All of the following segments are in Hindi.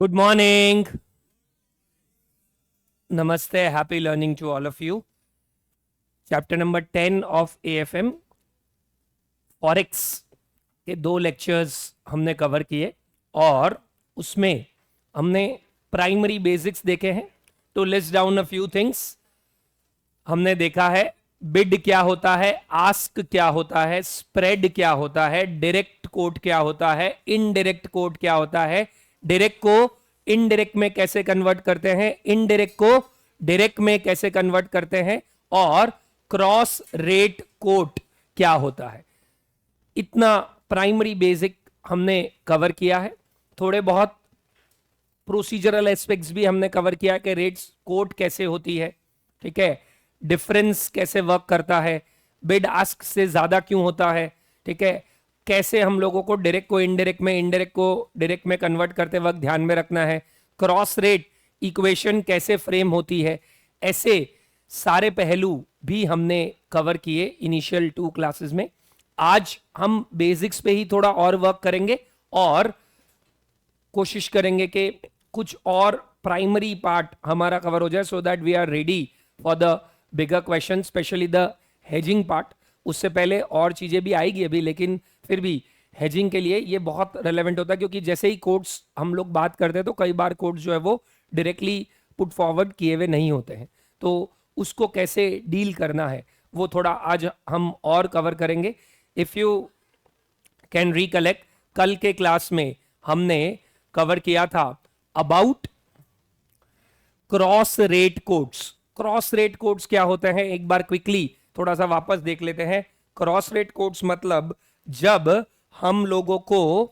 Good morning. Namaste. Happy learning to all of you. Chapter number 10 of AFM. Forex के दो लेक्चर्स हमने कवर किए और उसमें हमने प्राइमरी बेसिक्स देखे हैं. तो list down a few things. हमने देखा है बिड क्या होता है, आस्क क्या होता है, स्प्रेड क्या होता है, डायरेक्ट कोट क्या होता है, इनडायरेक्ट कोट क्या होता है, डायरेक्ट को इनडायरेक्ट में कैसे कन्वर्ट करते हैं, इनडायरेक्ट को डायरेक्ट में कैसे कन्वर्ट करते हैं, और क्रॉस रेट कोट क्या होता है. इतना प्राइमरी बेसिक हमने कवर किया है. थोड़े बहुत प्रोसीजरल एस्पेक्ट्स भी हमने कवर किया कि रेट्स कोट कैसे होती है, ठीक है, डिफरेंस कैसे वर्क करता है, बिड आस्क से ज्यादा क्यों होता है, ठीक है, कैसे हम लोगों को डायरेक्ट को इनडायरेक्ट में, इनडायरेक्ट को डायरेक्ट में कन्वर्ट करते वक्त ध्यान में रखना है, क्रॉस रेट इक्वेशन कैसे फ्रेम होती है. ऐसे सारे पहलू भी हमने कवर किए इनिशियल 2 क्लासेस में. आज हम बेसिक्स पे ही थोड़ा और वर्क करेंगे और कोशिश करेंगे कि कुछ और प्राइमरी पार्ट हमारा कवर हो जाए, so that we are ready for the bigger question, specially the hedging part. उससे पहले और चीजें भी आएगी अभी, लेकिन फिर भी हेजिंग के लिए ये बहुत रेलेवेंट होता है, क्योंकि जैसे ही कोड्स हम लोग बात करते हैं तो कई बार कोड्स जो है वो डायरेक्टली पुट फॉरवर्ड किए हुए नहीं होते हैं. तो उसको कैसे डील करना है वो थोड़ा आज हम और कवर करेंगे. इफ यू कैन रिकलेक्ट, कल के क्लास में हमने कवर किया था about cross rate codes. Cross rate codes क्या होते हैं एक बार क्विकली थोड़ा सा वापस देख लेते हैं. क्रॉस रेट कोड्स मतलब जब हम लोगों को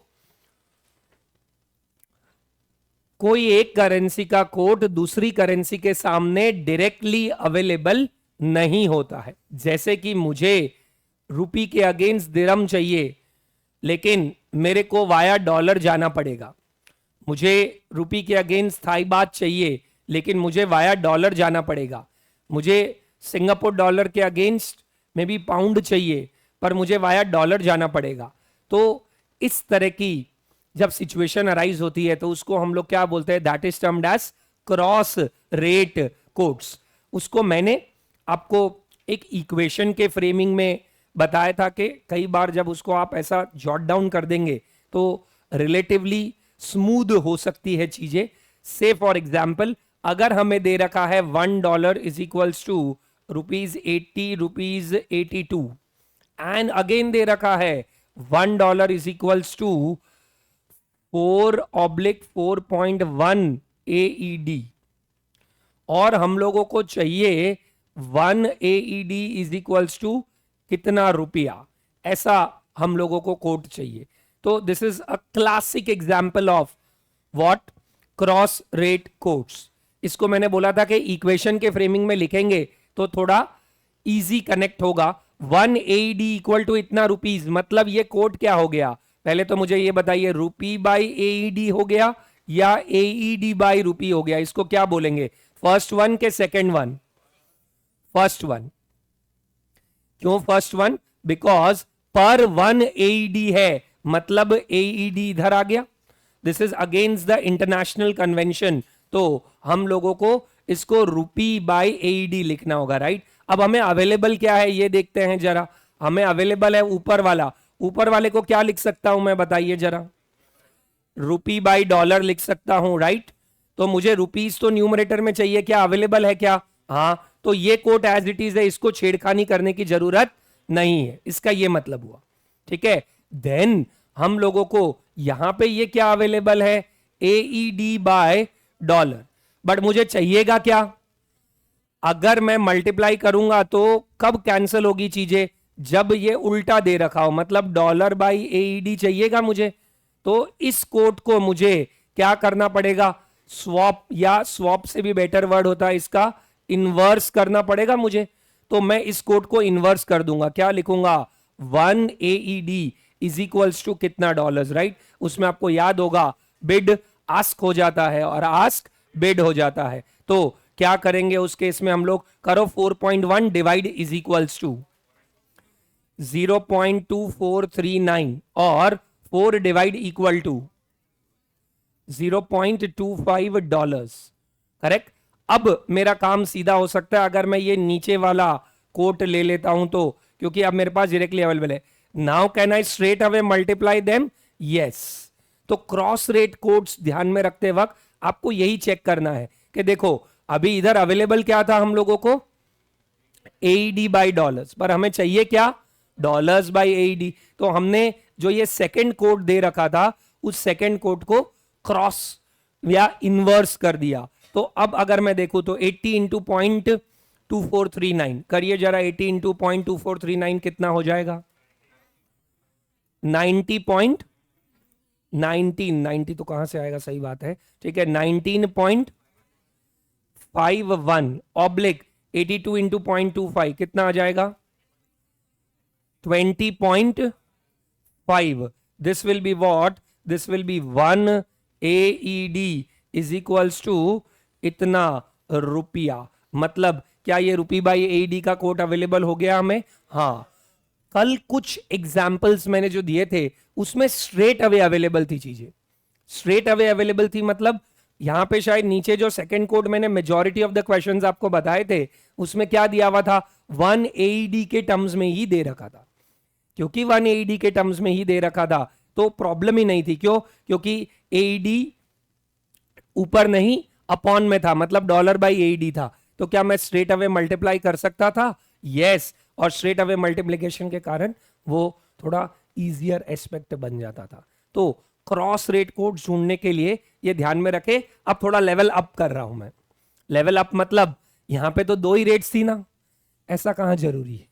कोई एक करेंसी का कोड दूसरी करेंसी के सामने डायरेक्टली अवेलेबल नहीं होता है. जैसे कि मुझे रुपी के अगेंस्ट दिरहम चाहिए, लेकिन मेरे को वाया डॉलर जाना पड़ेगा. मुझे रुपी के अगेंस्ट थाई बात चाहिए, लेकिन मुझे वाया डॉलर जाना पड़ेगा. मुझे सिंगापुर डॉलर के अगेंस्ट में भी पाउंड चाहिए, पर मुझे वाया डॉलर जाना पड़ेगा. तो इस तरह की जब सिचुएशन अराइज होती है तो उसको हम लोग क्या बोलते हैं, that is termed as cross rate quotes. उसको मैंने आपको एक इक्वेशन के फ्रेमिंग में बताया था कि कई बार जब उसको आप ऐसा जॉट डाउन कर देंगे तो रिलेटिवली स्मूथ हो सकती है चीजें. से फॉर एग्जाम्पल अगर हमें दे रखा है $1 is equals to ₹80, ₹82, and again दे रखा है $1 इज इक्वल्स टू 4/4.1 AED, और हम लोगों को चाहिए 1 AED इज इक्वल्स टू कितना रुपया, ऐसा हम लोगों को कोड चाहिए. तो this is a classic example of what cross rate codes. इसको मैंने बोला था कि इक्वेशन के फ्रेमिंग में लिखेंगे तो थोड़ा इजी कनेक्ट होगा. 1 AED इक्वल टू इतना रुपीज, मतलब ये कोड क्या हो गया, पहले तो मुझे ये बताइए, रुपी बाई AED हो गया या AED बाई रुपी हो गया. इसको क्या बोलेंगे, फर्स्ट वन के सेकेंड वन? First one. क्यों फर्स्ट वन? बिकॉज पर 1 AED है, मतलब AED इधर आ गया. This is against the international convention. तो हम लोगों को इसको रुपी बाई AED लिखना होगा, राइट. अब हमें अवेलेबल क्या है ये देखते हैं जरा. हमें अवेलेबल है ऊपर वाला. ऊपर वाले को क्या लिख सकता हूं मैं, बताइए जरा. रुपी बाई डॉलर लिख सकता हूं, राइट. तो मुझे रुपीज तो न्यूमरेटर में चाहिए, क्या अवेलेबल है क्या? हाँ, तो ये कोट एज इट इज है, इसको छेड़खानी करने की जरूरत नहीं है. इसका ये मतलब हुआ, ठीक है. देन हम लोगों को यहां पे ये क्या अवेलेबल है, AED बाय डॉलर. बट मुझे चाहिएगा क्या, अगर मैं मल्टीप्लाई करूंगा तो कब कैंसिल होगी चीजें, जब ये उल्टा दे रखा हो, मतलब डॉलर बाई AED चाहिएगा मुझे. तो इस कोड को मुझे क्या करना पड़ेगा, स्वॉप, या स्वॉप से भी बेटर वर्ड होता है इसका, इनवर्स करना पड़ेगा मुझे. तो मैं इस कोड को इनवर्स कर दूंगा. क्या लिखूंगा, 1 AED इज इक्वल्स टू कितना डॉलर्स, राइट. उसमें आपको याद होगा बिड आस्क हो जाता है और आस्क बिड हो जाता है. तो क्या करेंगे उस केस में हम लोग, करो 4.1 डिवाइड इज इक्वल्स टू 0.2439 और 4 डिवाइड इक्वल टू $0.25। करेक्ट। अब मेरा काम सीधा हो सकता है अगर मैं ये नीचे वाला कोट ले लेता हूं तो, क्योंकि अब मेरे पास डायरेक्टली अवेलेबल है। Now can I straight away multiply them? Yes. तो क्रॉस रेट कोट्स ध्यान में रखते वक्त आपको यही चेक करना है कि देखो अभी इधर अवेलेबल क्या था हम लोगों को, एईडी बाई डॉलर्स, पर हमें चाहिए क्या, डॉलर्स बाई एईडी। तो हमने जो ये सेकंड कोट दे रखा था उस सेकंड कोट को क्रॉस या इनवर्स कर दिया। तो अब अगर मैं देखूं तो 80 इंटू 0.2439 करिए जरा, 80 इंटू 0.2439 कितना हो जाएगा, 90 तो कहां से आएगा, सही बात है, ठीक है, 19.51 ऑब्लिक 82 इंटू 0.25 कितना आ जाएगा, 20.5। This will be what, this will be 1 AED is equals to इतना रुपया। मतलब क्या ये रुपी बाई एईडी का कोट अवेलेबल हो गया हमें? हाँ। कल कुछ एग्जाम्पल्स मैंने जो दिए थे उसमें स्ट्रेट अवे अवेलेबल थी चीजें, स्ट्रेट अवे अवेलेबल थी। मतलब यहां पे शायद नीचे जो सेकंड कोड मैंने मेजॉरिटी ऑफ द क्वेश्चंस आपको बताए थे उसमें क्या दिया हुआ था, 1 AED के टर्म्स में ही दे रखा था। क्योंकि 1 AED के टर्म्स में ही दे रखा था तो प्रॉब्लम ही नहीं थी। क्यों? क्योंकि AED ऊपर नहीं अपॉन में था, मतलब डॉलर बाई एईडी था। तो क्या मैं स्ट्रेट अवे मल्टीप्लाई कर सकता था? यस। और स्ट्रेट अवे मल्टीप्लिकेशन के कारण वो थोड़ा इजियर एस्पेक्ट बन जाता था। तो क्रॉस रेट कोड ढूंढने के लिए ये ध्यान में रखे। अब थोड़ा लेवल अप कर रहा हूं मैं। लेवल अप मतलब यहां पे तो 2 ही रेट्स थी ना, ऐसा कहां जरूरी है,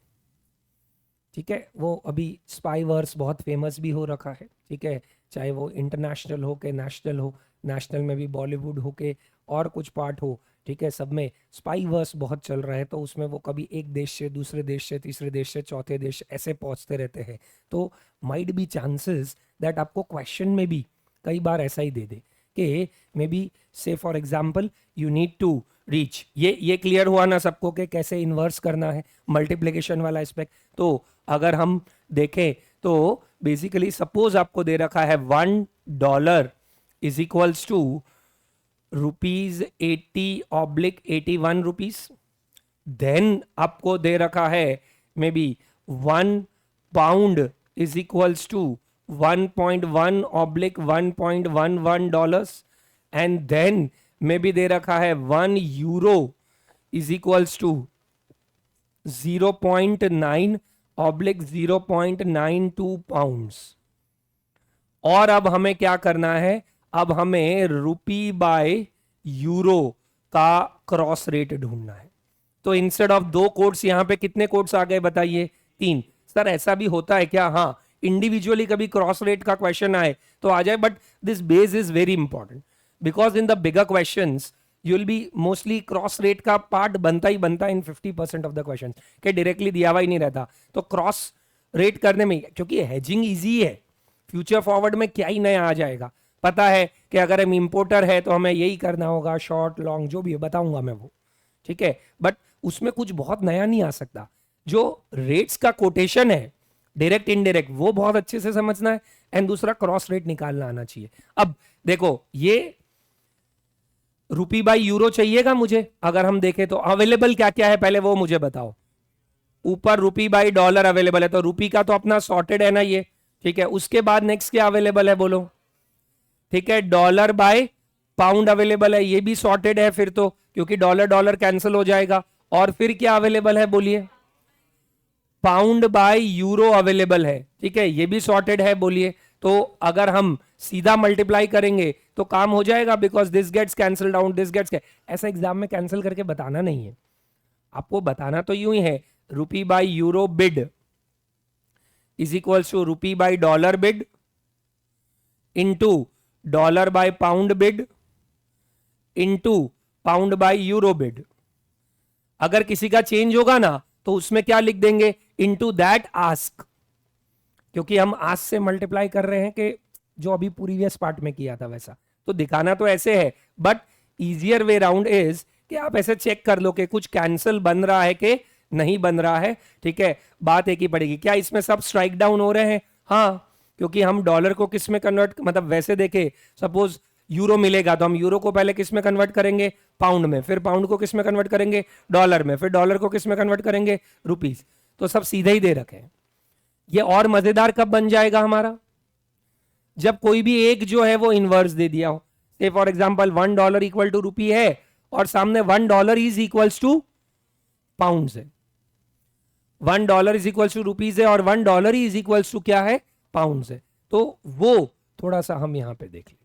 ठीक है। वो अभी स्पाई वर्स बहुत फेमस भी हो रखा है, ठीक है, चाहे वो इंटरनेशनल हो के नेशनल हो, नेशनल में भी बॉलीवुड हो के और कुछ पार्ट हो, ठीक है, सब में स्पाई वर्स बहुत चल रहा है। तो उसमें वो कभी एक देश से दूसरे देश से तीसरे देश से चौथे देश ऐसे पहुंचते रहते हैं। तो माइट बी चांसेस दैट आपको क्वेश्चन में भी कई बार ऐसा ही दे दे कि मे बी से for example you need to reach, ये क्लियर हुआ ना सबको कि कैसे इन्वर्स करना है मल्टीप्लिकेशन वाला एस्पेक्ट। तो अगर हम देखें तो बेसिकली सपोज आपको दे रखा है $1 is equals to ₹80/81 rupees. Then आपको दे रखा है may be 1 pound is equals to 1.1/1.11 dollars. And then may be दे रखा है 1 euro is equals to 0.9/0.92 pounds. और अब हमें क्या करना है, अब हमें रुपी बाय यूरो का क्रॉस रेट ढूंढना है। तो इंस्टेड ऑफ 2 कोड्स यहां पे कितने कोड्स आ गए बताइए, 3। सर ऐसा भी होता है क्या? हाँ, इंडिविजुअली कभी क्रॉस रेट का क्वेश्चन आए तो आ जाए, but this base is very important because in the bigger questions you will be mostly cross rate का पार्ट बनता ही बनता इन 50% ऑफ द क्वेश्चन के डायरेक्टली दिया हुआ ही नहीं रहता। तो क्रॉस रेट करने में, क्योंकि हेजिंग इजी है, फ्यूचर फॉरवर्ड में क्या ही नया आ जाएगा। पता है कि अगर हम इंपोर्टर है तो हमें यही करना होगा, शॉर्ट लॉन्ग जो भी है बताऊंगा मैं वो, ठीक है, बट उसमें कुछ बहुत नया नहीं आ सकता। जो रेट्स का कोटेशन है डायरेक्ट इनडायरेक्ट वो बहुत अच्छे से समझना है, एंड दूसरा क्रॉस रेट निकालना आना चाहिए। अब देखो ये रुपी बाई यूरो चाहिएगा मुझे, अगर हम देखें तो अवेलेबल क्या क्या है पहले वो मुझे बताओ। ऊपर रुपी बाई डॉलर अवेलेबल है, तो रुपी का तो अपना सॉर्टेड है ना ये, ठीक है। उसके बाद नेक्स्ट क्या अवेलेबल है बोलो, ठीक है, डॉलर बाय पाउंड अवेलेबल है, ये भी सॉर्टेड है फिर तो, क्योंकि डॉलर डॉलर कैंसिल हो जाएगा। और फिर क्या अवेलेबल है बोलिए, पाउंड बाय यूरो अवेलेबल है, ठीक है, ये भी सॉर्टेड है बोलिए। तो अगर हम सीधा मल्टीप्लाई करेंगे तो काम हो जाएगा, because this gets cancel down, this gets, ऐसा एग्जाम में कैंसिल करके बताना नहीं है आपको, बताना तो यूं ही है, rupee by euro bid is equals to rupee by dollar bid into dollar by pound bid into pound by euro bid. अगर किसी का चेंज होगा ना तो उसमें क्या लिख देंगे, इनटू दैट आस्क, क्योंकि हम आस्क से मल्टीप्लाई कर रहे हैं कि जो अभी प्रीवियस पार्ट में किया था वैसा। तो दिखाना तो ऐसे है, but easier way round is कि आप ऐसे चेक कर लो कि कुछ कैंसिल बन रहा है कि नहीं बन रहा है, ठीक है। बात एक ही पड़ेगी, क्या इसमें सब स्ट्राइक डाउन हो रहे हैं? हाँ, क्योंकि हम डॉलर को किस में कन्वर्ट, मतलब वैसे देखे सपोज यूरो मिलेगा तो हम यूरो को पहले किस में कन्वर्ट करेंगे, पाउंड में, फिर पाउंड को किस में कन्वर्ट करेंगे, डॉलर में, फिर डॉलर को किस में कन्वर्ट करेंगे, रुपीस। तो सब सीधे ही दे रखे हैं। ये और मजेदार कब बन जाएगा हमारा, जब कोई भी एक जो है वो इनवर्स दे दिया हो। से for example $1 equal two rupee है और सामने $1 इज इक्वल्स टू पाउंड है, $1 इज इक्वल्स टू रुपीज है और $1 इज इक्वल्स टू क्या है, पाउंड है। तो वो थोड़ा सा हम यहां पे देख लें,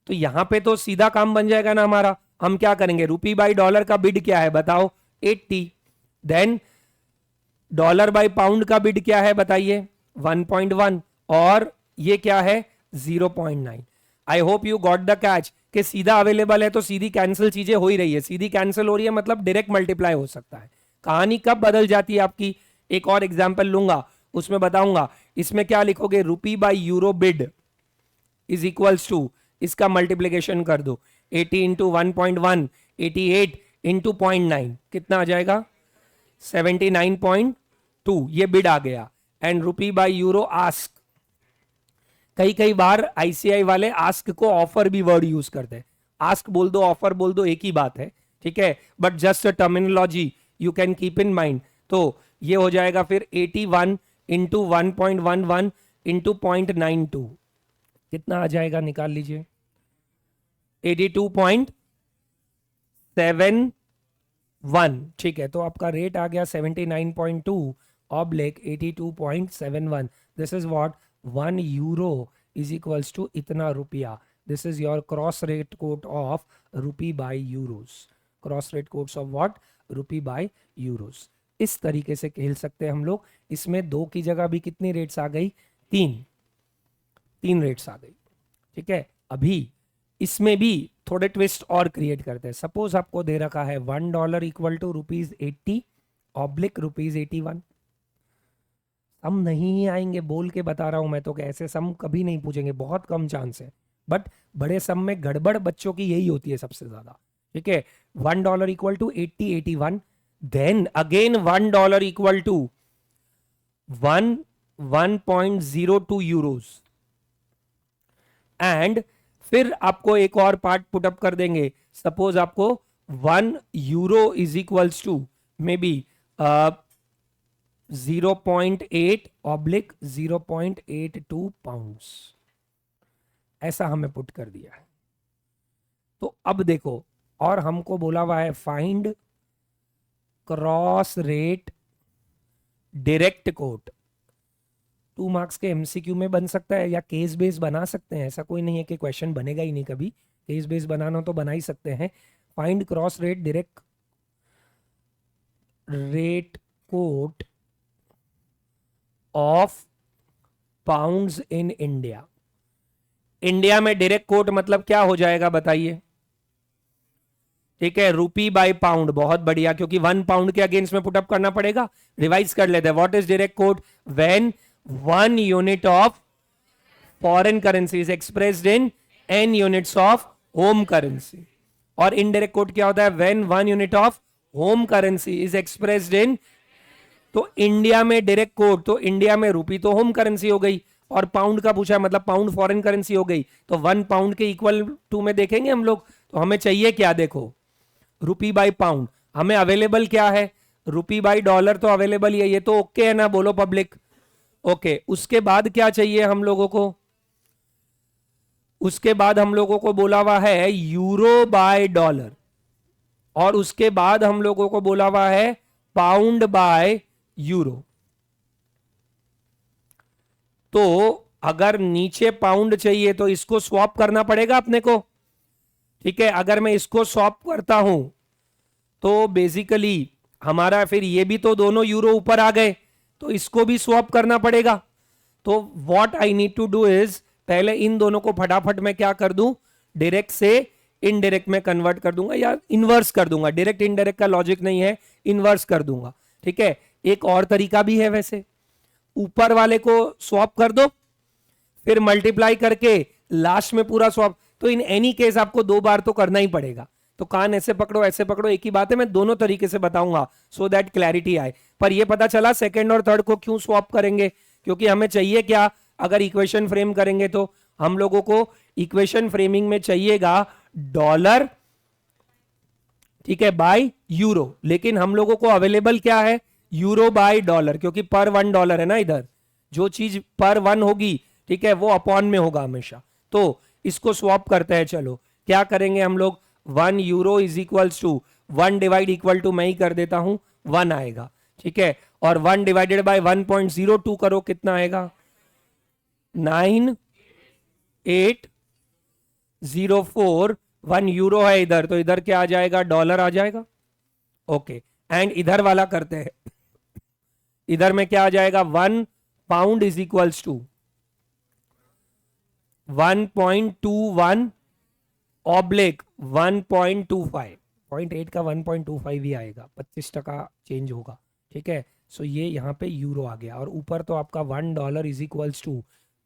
तो यहां पे तो सीधा काम बन जाएगा ना हमारा। हम क्या करेंगे, रुपी बाई डॉलर का बिड क्या है बताओ, 80। देन डॉलर बाई पाउंड का बिड क्या है बताइए, 1.1, और ये क्या है 0.9। I hope you got the catch कि सीधा अवेलेबल है तो सीधी कैंसिल चीजें हो ही रही है, सीधी कैंसिल हो रही है मतलब डायरेक्ट मल्टीप्लाई हो सकता है। कहानी कब बदल जाती है आपकी, एक और एग्जांपल लूंगा उसमें बताऊंगा। इसमें क्या लिखोगे, rupee by euro bid is equals to, इसका मल्टीप्लीकेशन कर दो, 80 इंटू 1.1, 88 इंटू 0.9, कितना आ जाएगा 79.2, ये बिड आ गया। And rupee by euro ask, कई बार आईसीआई वाले आस्क को ऑफर भी वर्ड यूज करते हैं, आस्क बोल दो ऑफर बोल दो एक ही बात है, ठीक है, but just a terminology you can keep in mind. तो ये हो जाएगा फिर 81 इंटू 1.11 इंटू 0.92, कितना आ जाएगा निकाल लीजिए, 82.71, ठीक है। तो आपका रेट आ गया 79.2 oblique 82.71। This is what 1 euro is equals to इतना रुपया। This is your cross rate quote of rupee by euros, cross rate quotes of what, rupee by euros. इस तरीके से खेल सकते हैं हम लोग। इसमें 2 की जगह भी कितनी रेट्स आ गई, 3 रेट्स आ गई, ठीक है। अभी इसमें भी थोड़े ट्विस्ट और क्रिएट करते हैं। सपोज आपको दे रखा है $1 इक्वल टू ₹80 ऑब्लिक ₹81। सम नहीं ही आएंगे, बोल के बता रहा हूं मैं तो कि ऐसे सम कभी नहीं पूछेंगे, बहुत कम चांस है। बट बड़े सम में गड़बड़ बच्चों की यही होती है सबसे ज्यादा, ठीक है। $1 equal to 81, then again $1 equal to 1.02 euros, and फिर आपको एक और पार्ट पुटअप कर देंगे। सपोज आपको 1 euro is equals to may be 0.8 oblique 0.82 pounds, ऐसा हमें पुट कर दिया है। तो अब देखो, और हमको बोला हुआ है find cross rate direct quote. 2 marks के एमसीक्यू में बन सकता है या केस बेस बना सकते हैं, ऐसा कोई नहीं है कि क्वेश्चन बनेगा ही नहीं कभी, केस बेस बनाना तो बना ही सकते हैं। Find cross rate direct rate quote of pounds in India. India में डायरेक्ट कोट मतलब क्या हो जाएगा बताइए, ठीक है, रुपी बाय पाउंड, बहुत बढ़िया, क्योंकि 1 पाउंड के अगेंस्ट में पुटअप करना पड़ेगा। रिवाइज कर लेते हैं, what is direct quote, when 1 unit of foreign currency is expressed in n units of home currency. और इनडायरेक्ट कोट क्या होता है, when 1 unit of home currency is expressed in, तो इंडिया में डायरेक्ट कोट, तो इंडिया में रुपी तो होम करेंसी हो गई, और पाउंड का पूछा है मतलब पाउंड फॉरेन करेंसी हो गई, तो 1 पाउंड के इक्वल टू में देखेंगे हम लोग। तो हमें चाहिए क्या, देखो रुपी बाई पाउंड, हमें अवेलेबल क्या है, रुपी बाई डॉलर तो अवेलेबल ही है, ये तो ओके है ना, बोलो पब्लिक, ओके। उसके बाद क्या चाहिए हम लोगों को, उसके बाद हम लोगों को बोला हुआ है यूरो बाय डॉलर, और उसके बाद हम लोगों को बोला हुआ है पाउंड बाय यूरो। तो अगर नीचे पाउंड चाहिए तो इसको स्वैप करना पड़ेगा अपने को, ठीक है। अगर मैं इसको स्वैप करता हूं तो बेसिकली हमारा फिर ये भी तो दोनों यूरो ऊपर आ गए, तो इसको भी स्वैप करना पड़ेगा। तो what I need to do is, पहले इन दोनों को फटाफट मैं क्या कर दूं, डायरेक्ट से इनडायरेक्ट में कन्वर्ट कर दूंगा या इनवर्स कर दूंगा। डायरेक्ट इनडायरेक्ट का लॉजिक नहीं है, इनवर्स कर दूंगा, ठीक है। एक और तरीका भी है वैसे, ऊपर वाले को स्वैप कर दो, फिर मल्टीप्लाई करके लास्ट में पूरा स्वैप। तो इन एनी केस आपको 2 बार तो करना ही पड़ेगा। तो कान ऐसे पकड़ो ऐसे पकड़ो, एक ही बात है, मैं दोनों तरीके से बताऊंगा सो दैट क्लैरिटी आए। पर ये पता चला सेकंड और थर्ड को क्यों स्वैप करेंगे, क्योंकि हमें चाहिए क्या, अगर इक्वेशन फ्रेम करेंगे तो हम लोगों को इक्वेशन फ्रेमिंग में चाहिएगा डॉलर, ठीक है, बाय यूरो, लेकिन हम लोगों को अवेलेबल क्या है, यूरो बाय डॉलर, क्योंकि पर $1 है ना, इधर जो चीज पर वन होगी, ठीक है, वो अपॉन में होगा हमेशा। तो इसको स्वैप करते हैं, चलो क्या करेंगे हम लोग, 1 euro is equals to 1 divide equal to मैं ही कर देता हूं 1 आएगा, ठीक है, और 1 डिवाइडेड बाय 1.02 करो, कितना आएगा 9804। 1 यूरो है इधर, तो इधर क्या आ जाएगा, डॉलर आ जाएगा। ओके, एंड इधर वाला करते हैं, इधर में क्या आ जाएगा, 1 pound is equals to 1.21 oblique 1.25, 0.8 का 1.25 ही आएगा, 25% चेंज होगा, ठीक है। सो ये यहाँ पे यूरो आ गया, और ऊपर तो आपका $1 इज इक्वल्स टू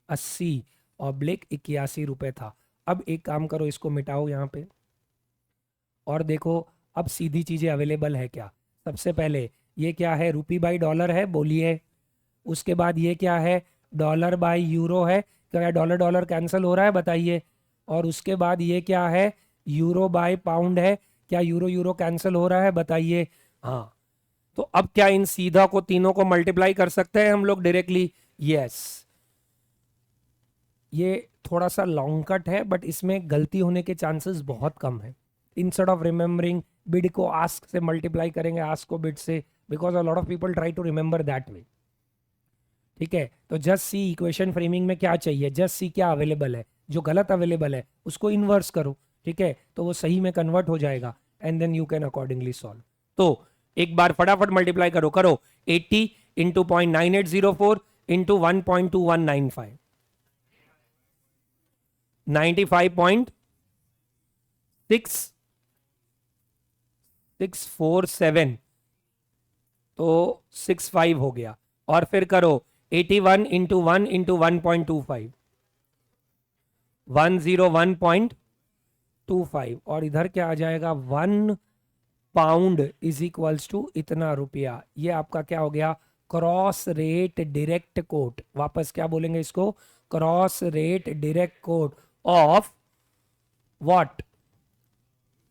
80/81 था। अब एक काम करो, इसको मिटाओ यहाँ पे और देखो अब सीधी चीजें अवेलेबल है क्या। सबसे पहले ये क्या है, रूपी बाई डॉलर है, बोलिए। उसके बाद ये क्या है, डॉलर बाई यूरो है, क्या डॉलर डॉलर कैंसिल हो रहा है, बताइए। और उसके बाद ये क्या है, यूरो बाय पाउंड है, क्या यूरो यूरो कैंसिल हो रहा है, बताइए। हाँ, तो अब क्या इन सीधा को तीनों को मल्टीप्लाई कर सकते हैं हम लोग डायरेक्टली, यस। ये थोड़ा सा लॉन्ग कट है, बट इसमें गलती होने के चांसेस बहुत कम है। इंस्टेड ऑफ रिमेंबरिंग बिड को आस्क से मल्टीप्लाई करेंगे, आस्क को बिड से, because a lot of people try to remember that way, ठीक है। तो जस्ट सी इक्वेशन फ्रेमिंग में क्या चाहिए, जस्ट सी क्या अवेलेबल है, जो गलत अवेलेबल है उसको इन्वर्स करो, ठीक है, तो वो सही में कन्वर्ट हो जाएगा, and then you can accordingly solve. तो एक बार फटाफट मल्टीप्लाई करो, 80 इंटू 0.9804 इंटू 1.2195, 95.6647, तो 65 हो गया। और फिर करो 81 इंटू 1 इंटू 1.25, 101.25, और इधर क्या आ जाएगा, 1 पाउंड इज इक्वल्स टू इतना रुपया। ये आपका क्या हो गया, क्रॉस रेट डायरेक्ट कोट। वापस क्या बोलेंगे इसको, cross rate direct quote of what,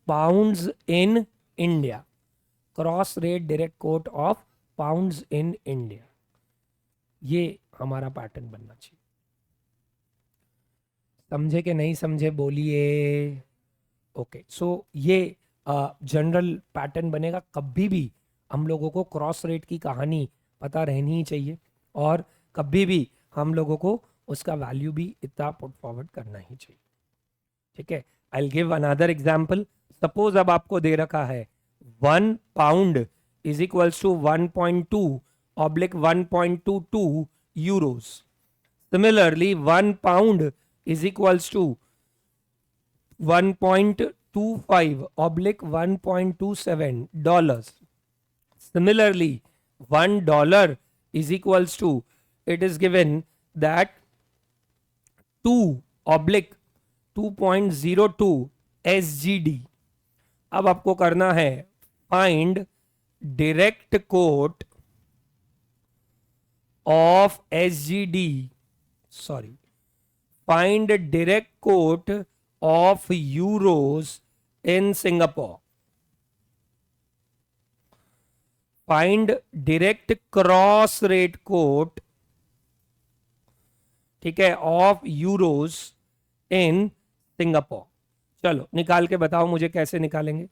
pounds in India, cross rate direct quote of pounds in India. ये हमारा पैटर्न बनना चाहिए। समझे कि नहीं समझे, बोलिए। ओके, सो ये जनरल पैटर्न बनेगा। कभी भी हम लोगों को क्रॉस रेट की कहानी पता रहनी ही चाहिए, और कभी भी हम लोगों को उसका वैल्यू भी इतना पुट फॉरवर्ड करना ही चाहिए, ठीक है। I will give another example. Suppose अब आपको दे रखा है 1 pound is equals to 1.2 oblique 1.22 euros. Similarly 1 pound is equals to 1.25 oblique 1.27 dollars. Similarly, $1 is equals to, it is given that 2 oblique 2.02 SGD. अब आपको करना है find direct quote of SGD, sorry, find direct quote of euros in Singapore. Find direct cross rate quote, ठीक है, ऑफ यूरोस इन सिंगापुर। चलो निकाल के बताओ मुझे, कैसे निकालेंगे।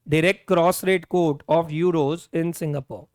Direct cross rate quote of euros in Singapore.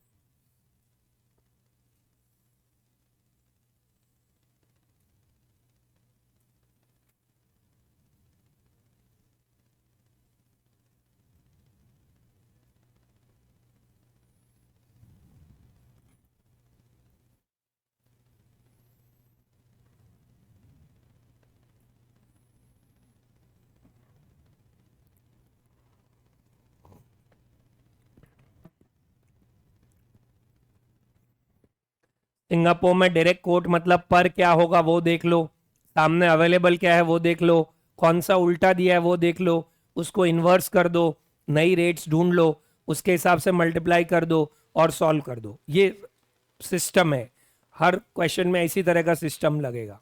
Singapore में डायरेक्ट कोट मतलब पर क्या होगा वो देख लो, सामने अवेलेबल क्या है वो देख लो, कौन सा उल्टा दिया है वो देख लो, उसको इन्वर्स कर दो, नई रेट्स ढूंढ लो, उसके हिसाब से मल्टीप्लाई कर दो और सॉल्व कर दो। ये सिस्टम है, हर क्वेश्चन में इसी तरह का सिस्टम लगेगा।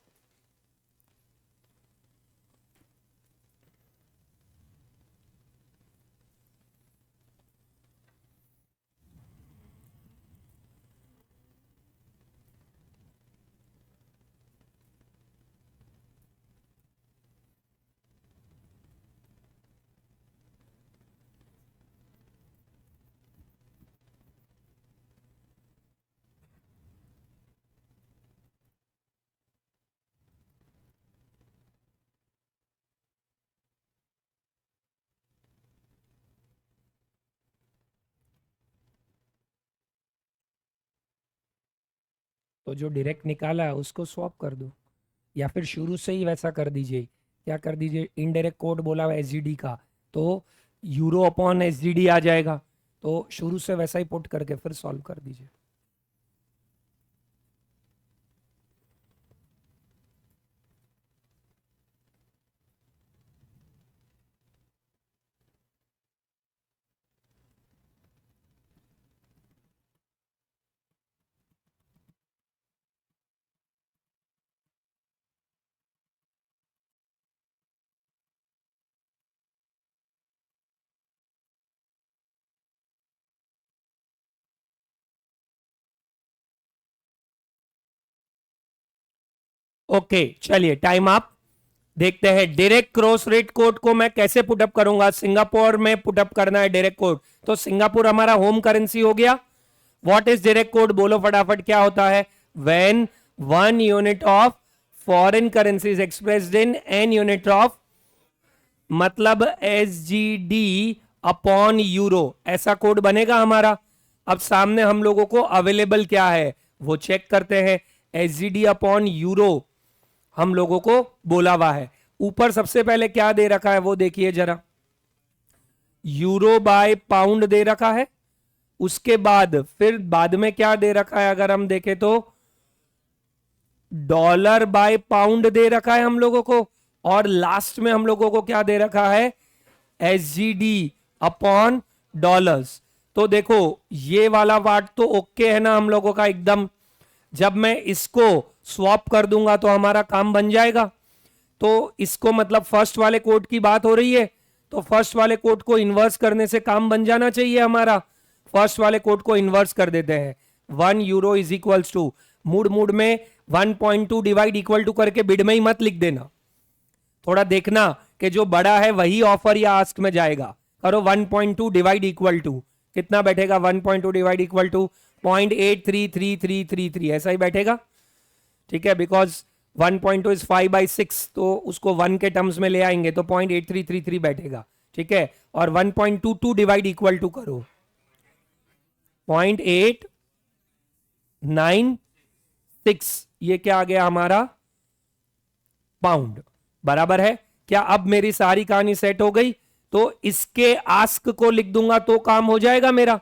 तो जो डायरेक्ट निकाला है उसको स्वैप कर दो, या फिर शुरू से ही वैसा कर दीजिए। क्या कर दीजिए, इनडायरेक्ट कोड बोला हुआ एसजीडी का, तो यूरो अपॉन एसजीडी आ जाएगा, तो शुरू से वैसा ही पुट करके फिर सॉल्व कर दीजिए। ओके चलिए टाइम अप। देखते हैं डायरेक्ट क्रॉस रेट कोड को मैं कैसे पुटअप करूंगा। सिंगापुर में पुटअप करना है डायरेक्ट कोड, तो सिंगापुर हमारा होम करेंसी हो गया। व्हाट इज डायरेक्ट कोड, बोलो फटाफट क्या होता है। When 1 unit of foreign currency is expressed in n unit of, मतलब एसजीडी अपॉन यूरो, ऐसा कोड बनेगा हमारा। अब सामने हम लोगों को अवेलेबल क्या है वो चेक करते हैं। एसजीडी अपॉन यूरो हम लोगों को बोला हुआ है। ऊपर सबसे पहले क्या दे रखा है वो देखिए जरा, यूरो बाय पाउंड दे रखा है। उसके बाद फिर बाद में क्या दे रखा है, अगर हम देखें तो डॉलर बाय पाउंड दे रखा है हम लोगों को, और लास्ट में हम लोगों को क्या दे रखा है, एसजीडी अपॉन डॉलर्स। तो देखो ये वाला पार्ट तो ओके है ना हम लोगों का एकदम। जब मैं इसको स्वैप कर दूंगा तो हमारा काम बन जाएगा। तो इसको मतलब फर्स्ट वाले कोड की बात हो रही है, तो फर्स्ट वाले कोड को इन्वर्स करने से काम बन जाना चाहिए हमारा। फर्स्ट वाले कोड को इन्वर्स कर देते हैं। 1 यूरो इज इक्वल्स टू, मूड मूड में 1.2 डिवाइड इक्वल टू करके बिड में ही मत लिख देना, थोड़ा देखना कि जो बड़ा है वही ऑफर या आस्क में जाएगा। करो 1.2 डिवाइड इक्वल टू, कितना बैठेगा 1.2 डिवाइड इक्वल टू 0.833333, ऐसा ही बैठेगा। ठीक है, बिकॉज 1.2 इज 5/6, तो उसको 1 के टर्म्स में ले आएंगे तो 0.8333 बैठेगा। ठीक है, और 1.22 डिवाइड इक्वल टू करो 0.896, ये क्या आ गया हमारा, पाउंड। बराबर है क्या। अब मेरी सारी कहानी सेट हो गई, तो इसके आस्क को लिख दूंगा तो काम हो जाएगा मेरा,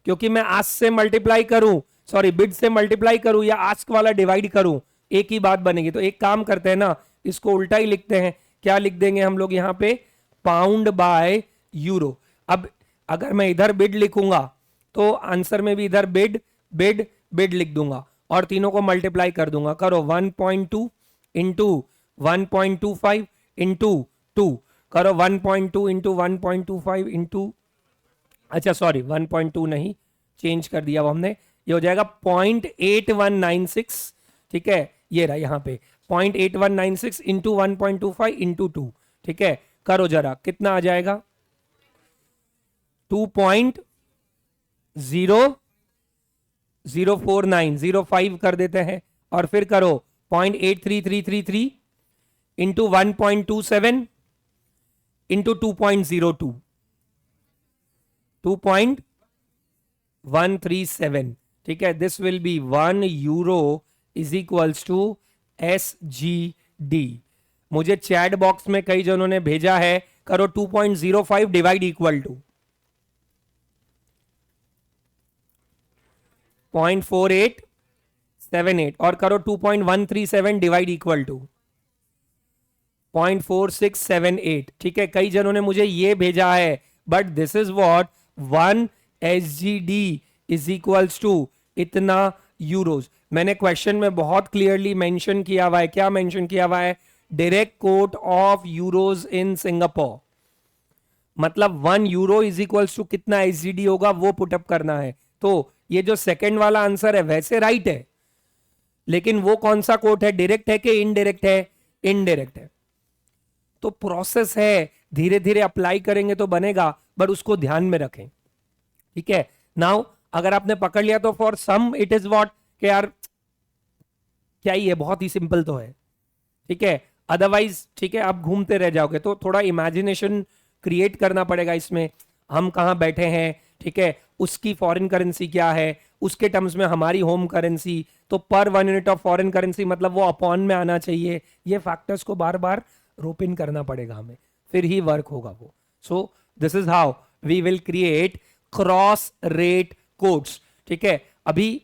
क्योंकि मैं आस्क से मल्टीप्लाई करूं, सॉरी बिड से मल्टीप्लाई करूं या आस्क वाला डिवाइड करूं, एक ही बात बनेगी। तो एक काम करते हैं ना, इसको उल्टा ही लिखते हैं। क्या लिख देंगे हम लोग यहां पे, पाउंड बाय यूरो। अब अगर मैं इधर बिड लिखूंगा तो आंसर में भी इधर बिड बिड बिड लिख दूंगा और तीनों को मल्टीप्लाई कर दूंगा। करो 1.2 इंटू 1.25 इंटू 2, करो 1.2 इंटू 1.25 इंटू, अच्छा सॉरी 1.2 नहीं, चेंज कर दिया वो हमने, ये हो जाएगा 0.8196। ठीक है, ये रहा यहाँ पे 0.8196 इंटू 1.25 इंटू 2। ठीक है, करो जरा कितना आ जाएगा, 2.004905 कर देते हैं, और फिर करो 0.83333 इंटू 1.27 इंटू 2.02, 2.137। ठीक है, this will be 1 euro is equals to SGD। मुझे चैट बॉक्स में कई जनों ने भेजा है, करो 2.05 डिवाइड इक्वल टू 0.4878, और करो 2.137 डिवाइड इक्वल टू 0.4678। ठीक है, कई जनों ने मुझे ये भेजा है, but this is what 1 SGD is equals to इतना यूरोज। मैंने क्वेश्चन में बहुत क्लियरली मेंशन किया हुआ है, क्या मेंशन किया हुआ है? Direct quote of euros in Singapore, मतलब 1 यूरो इज इक्वल्स टू कितना एसजीडी होगा वो पुटअप करना है। तो ये जो सेकंड वाला आंसर है वैसे राइट है, लेकिन वो कौन सा कोट है? डायरेक्ट है कि इनडायरेक्ट है? इनडायरेक्ट है। तो प्रोसेस है, धीरे धीरे अप्लाई करेंगे तो बनेगा, बट उसको ध्यान में रखें। ठीक है, नाउ अगर आपने पकड़ लिया तो for some it is what कि यार क्या ही है, बहुत ही सिंपल तो है। ठीक है, अदरवाइज ठीक है आप घूमते रह जाओगे। तो थोड़ा इमेजिनेशन क्रिएट करना पड़ेगा इसमें। हम कहाँ बैठे हैं, ठीक है, उसकी फॉरेन करेंसी क्या है, उसके टर्म्स में हमारी होम करेंसी, तो पर 1 यूनिट ऑफ फॉरेन करेंसी मतलब वो अपॉन में आना चाहिए। ये फैक्टर्स को बार बार रोप इन करना पड़ेगा हमें, फिर ही वर्क होगा वो। So this is how we will create cross rate quotes. ठीक है, अभी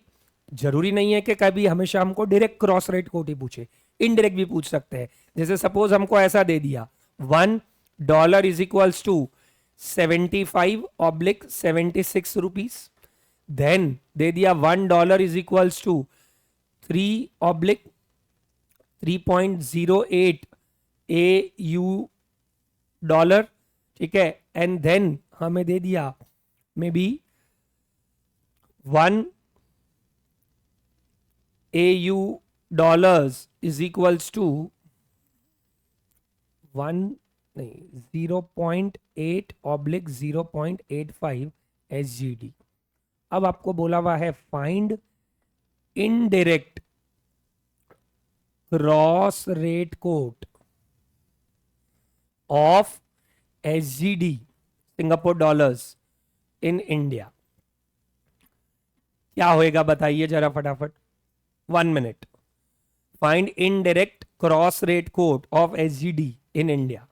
जरूरी नहीं है कि कभी हमेशा हमको डायरेक्ट क्रॉस रेट कोड ही पूछे, इनडायरेक्ट भी पूछ सकते हैं। जैसे सपोज हमको ऐसा दे दिया $1 is equals to 75/76 rupees, then दे दिया $1 is equals to 3/3.08 AU dollar. ठीक है, एंड देन हमें दे दिया may be 1 AU dollars is equals to 0.8/0.85 SGD। अब आपको बोला हुआ है find indirect cross rate quote of SGD Singapore dollars in India. क्या होएगा बताइए जरा फटाफट, 1 minute. Find indirect cross rate quote of SGD in India.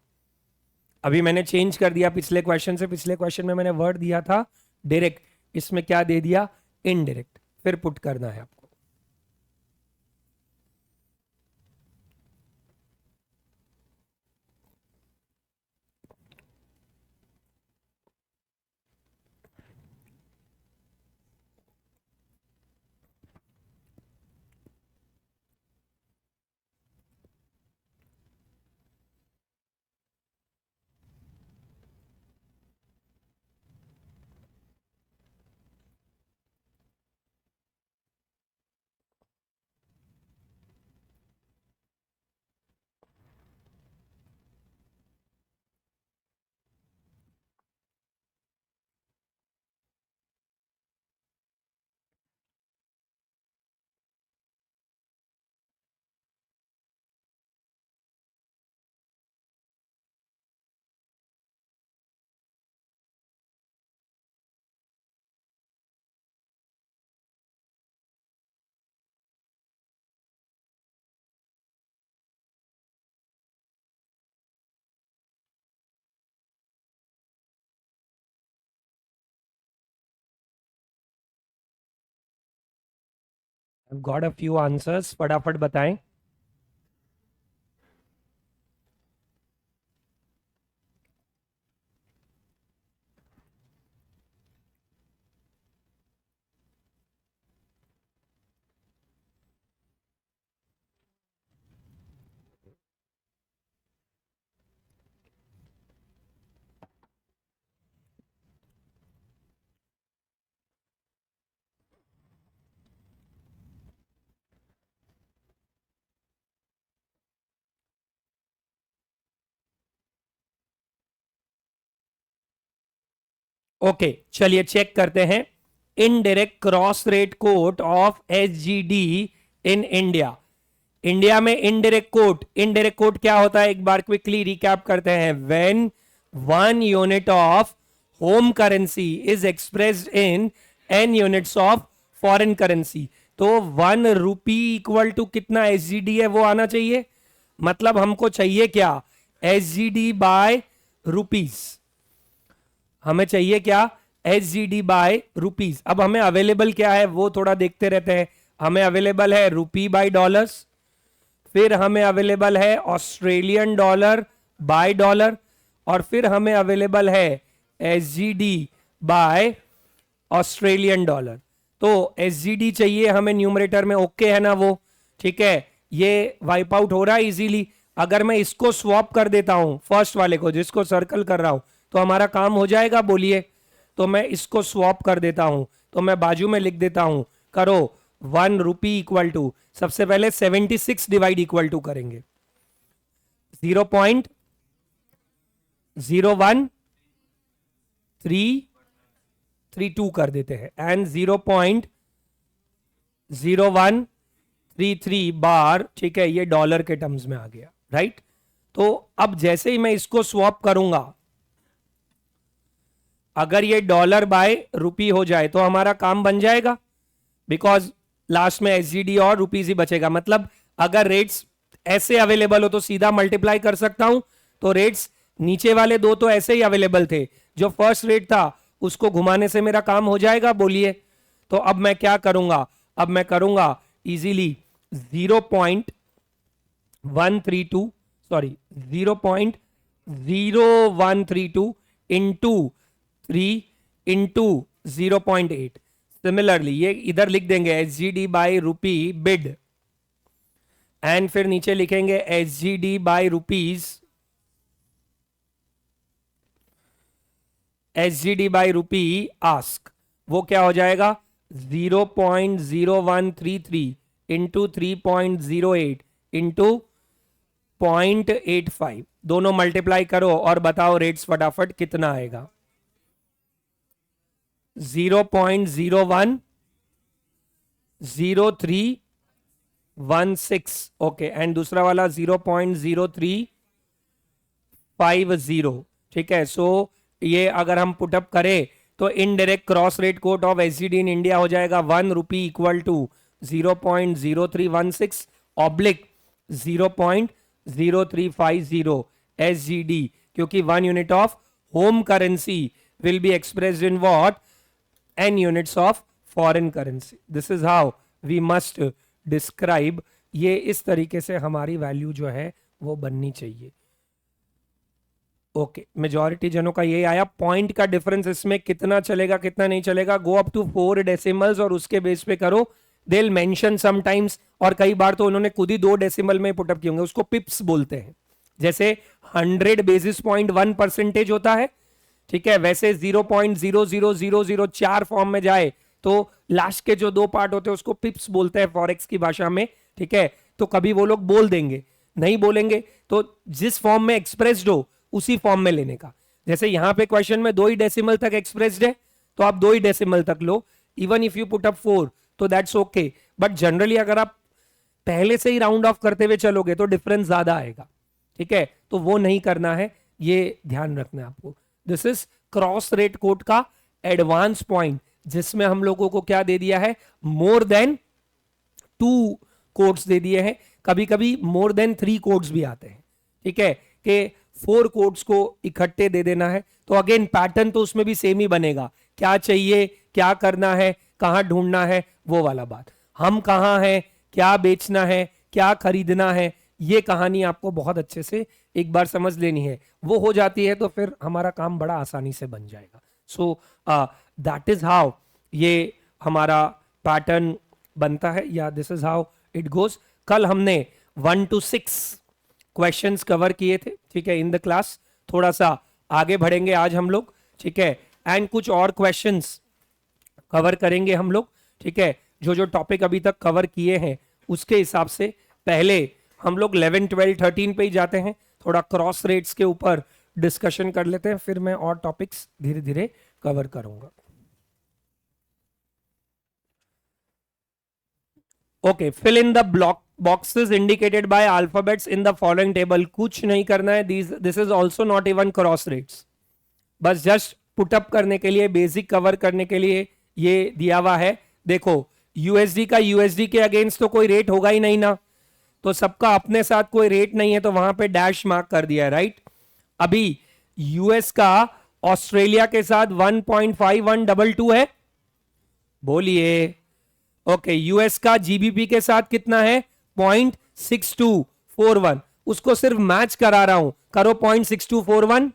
अभी मैंने चेंज कर दिया पिछले क्वेश्चन से, पिछले क्वेश्चन में मैंने वर्ड दिया था डायरेक्ट, इसमें क्या दे दिया? इनडायरेक्ट। फिर पुट करना है आपको। गॉट अ फ्यू आंसर्स, फटाफट बताएं। ओके चलिए चेक करते हैं। Indirect cross rate quote of SGD in India. India में इनडायरेक्ट कोट क्या होता है, एक बार क्विकली रिकैप करते हैं। When 1 unit of home currency is expressed in n units of foreign currency, तो 1 रुपी इक्वल टू कितना SGD है वो आना चाहिए। मतलब हमको चाहिए क्या? SGD by rupees. हमें चाहिए क्या? SGD by rupees. अब हमें अवेलेबल क्या है वो थोड़ा देखते रहते हैं। हमें अवेलेबल है रुपी बाय डॉलर्स, फिर हमें अवेलेबल है ऑस्ट्रेलियन डॉलर बाय डॉलर, और फिर हमें अवेलेबल है SGD बाय ऑस्ट्रेलियन डॉलर। तो एसजीडी चाहिए हमें न्यूमरेटर में, ओके है ना वो, ठीक है, ये वाइप आउट हो रहा है इजीली। अगर मैं इसको स्वैप कर देता हूं फर्स्ट वाले को जिसको सर्कल कर रहा हूं तो हमारा काम हो जाएगा, बोलिए। तो मैं इसको स्वैप कर देता हूं, तो मैं बाजू में लिख देता हूं, करो 1 रुपी इक्वल टू, सबसे पहले 76 डिवाइड इक्वल टू करेंगे 0.01332 कर देते हैं एंड 0.0133 बार, ठीक है, ये डॉलर के टर्म्स में आ गया, राइट। तो अब जैसे ही मैं इसको स्वैप करूंगा, अगर ये डॉलर बाय रुपी हो जाए तो हमारा काम बन जाएगा, बिकॉज लास्ट में एसजीडी और रुपीज ही बचेगा। मतलब अगर रेट्स ऐसे अवेलेबल हो तो सीधा मल्टीप्लाई कर सकता हूं, तो रेट्स नीचे वाले दो तो ऐसे ही अवेलेबल थे, जो फर्स्ट रेट था उसको घुमाने से मेरा काम हो जाएगा, बोलिए। तो अब मैं क्या करूंगा, अब मैं करूंगा easily 0.132 sorry 0.0132 into 3 into 0.8। Similarly ये इधर लिख देंगे SGD by rupee bid, and फिर नीचे लिखेंगे SGD by rupees, SGD by rupee ask. वो क्या हो जाएगा 0.0133 इंटू 3.08 इंटू 0.85, दोनों मल्टीप्लाई करो और बताओ रेट्स फटाफट कितना आएगा। 0.010316, ओके, एंड दूसरा वाला 0.0350, ठीक है। सो ये अगर हम पुटअप करें तो indirect cross rate quote of SGD in India हो जाएगा 1 rupee equal to 0.0316 oblique 0.0350 SGD, क्योंकि 1 unit of home currency will be expressed in what, n units of foreign currency. This is how we must describe. ये इस तरीके से हमारी वैल्यू जो है वो बननी चाहिए। ओके, मेजॉरिटी जनों का ये आया। पॉइंट का डिफरेंस इसमें कितना चलेगा कितना नहीं चलेगा, गो अप टू 4 डेसिमल्स और उसके बेस पे करो। दे विल मेंशन समटाइम्स, और कई बार तो उन्होंने खुद ही 2 डेसिमल में पुटअप किए होंगे, उसको पिप्स बोलते हैं। जैसे 100 बेसिस पॉइंट 1% होता है, ठीक है, वैसे 0.00004 फॉर्म में जाए तो लास्ट के जो 2 पार्ट होते हैं उसको पिप्स बोलते हैं फॉरेक्स की भाषा में, ठीक है। तो कभी वो लोग बोल देंगे, नहीं बोलेंगे तो जिस फॉर्म में एक्सप्रेस्ड हो उसी फॉर्म में लेने का। जैसे यहां पे क्वेश्चन में 2 ही डेसिमल तक एक्सप्रेस्ड है तो आप 2 ही डेसिमल तक लो, even if you put up 4 तो दैट्स ओके। बट जनरली अगर आप पहले से ही राउंड ऑफ करते हुए चलोगे तो डिफरेंस ज्यादा आएगा, ठीक है, तो वो नहीं करना है, ये ध्यान रखना है आपको। This is cross rate code का एडवांस पॉइंट, जिसमें हम लोगों को क्या दे दिया है, मोर देन 2 कोड्स दे दिए हैं, कभी कभी मोर देन 3 कोड्स भी आते हैं, ठीक है, कि 4 कोड्स को इकट्ठे दे देना है। तो अगेन पैटर्न तो उसमें भी सेम ही बनेगा, क्या चाहिए, क्या करना है, कहां ढूंढना है, वो वाला बात। हम कहां हैं, क्या बेचना है, क्या खरीदना है, ये कहानी आपको बहुत अच्छे से एक बार समझ लेनी है। वो हो जाती है तो फिर हमारा काम बड़ा आसानी से बन जाएगा। सो दैट इज हाउ ये हमारा पैटर्न बनता है, या this is how it goes. कल हमने 1 to 6 क्वेश्चंस कवर किए थे, ठीक है, इन द क्लास। थोड़ा सा आगे बढ़ेंगे आज हम लोग, ठीक है, एंड कुछ और क्वेश्चंस कवर करेंगे हम लोग, ठीक है। जो जो टॉपिक अभी तक कवर किए हैं उसके हिसाब से पहले हम लोग 11, 12, 13 पे ही जाते हैं, थोड़ा क्रॉस रेट्स के ऊपर डिस्कशन कर लेते हैं, फिर मैं और टॉपिक्स धीरे धीरे कवर करूंगा। Okay, fill in the block boxes indicated by alphabets in the following table. कुछ नहीं करना है, this is also not even cross rates, बस जस्ट पुटअप करने के लिए, बेसिक कवर करने के लिए ये दिया हुआ है। देखो यूएसडी का यूएसडी के अगेंस्ट तो कोई रेट होगा ही नहीं ना, तो सबका अपने साथ कोई रेट नहीं है तो वहां पे डैश मार्क कर दिया है, राइट। अभी यूएस का ऑस्ट्रेलिया के साथ 1.5122 है, बोलिए। ओके, यूएस का जीबीपी के साथ कितना है, 0.6241, उसको सिर्फ मैच करा रहा हूं, करो 0.6241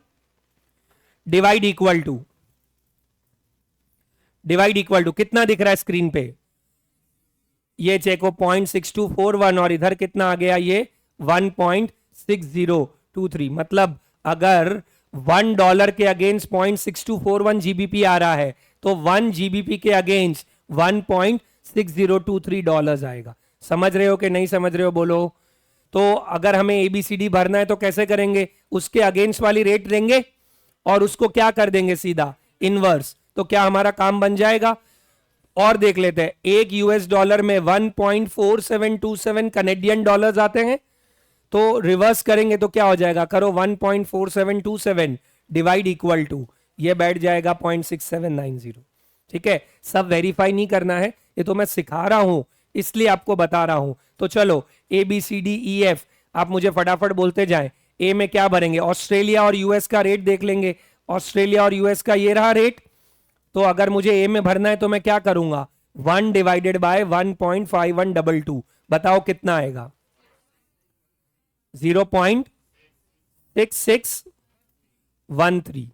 divide equal to divide equal to कितना दिख रहा है स्क्रीन पे, ये चेक हो 0.6241 और इधर कितना आ गया ये 1.6023। मतलब अगर $1 के अगेंस्ट 0.6241 जीबीपी आ रहा है तो 1 जीबीपी के अगेंस्ट 1.6023 आएगा। समझ रहे हो कि नहीं समझ रहे हो बोलो। तो अगर हमें एबीसीडी भरना है तो कैसे करेंगे, उसके अगेंस्ट वाली रेट देंगे और उसको क्या कर देंगे सीधा इनवर्स, तो क्या हमारा काम बन जाएगा। और देख लेते हैं, एक यूएस डॉलर में 1.4727 कनेडियन डॉलर्स आते हैं, तो रिवर्स करेंगे तो क्या हो जाएगा, करो 1.4727 डिवाइड इक्वल टू, ये बैठ जाएगा 0.6790। ठीक है, सब वेरीफाई नहीं करना है, ये तो मैं सिखा रहा हूं इसलिए आपको बता रहा हूं। तो चलो A B C D E F आप मुझे फटाफट बोलते जाएं। ए में क्या भरेंगे, ऑस्ट्रेलिया और यूएस का रेट देख लेंगे। ऑस्ट्रेलिया और यूएस का ये रहा रेट, तो अगर मुझे ए में भरना है तो मैं क्या करूंगा, 1 डिवाइडेड बाय 1.5122, बताओ कितना आएगा, 0.6613।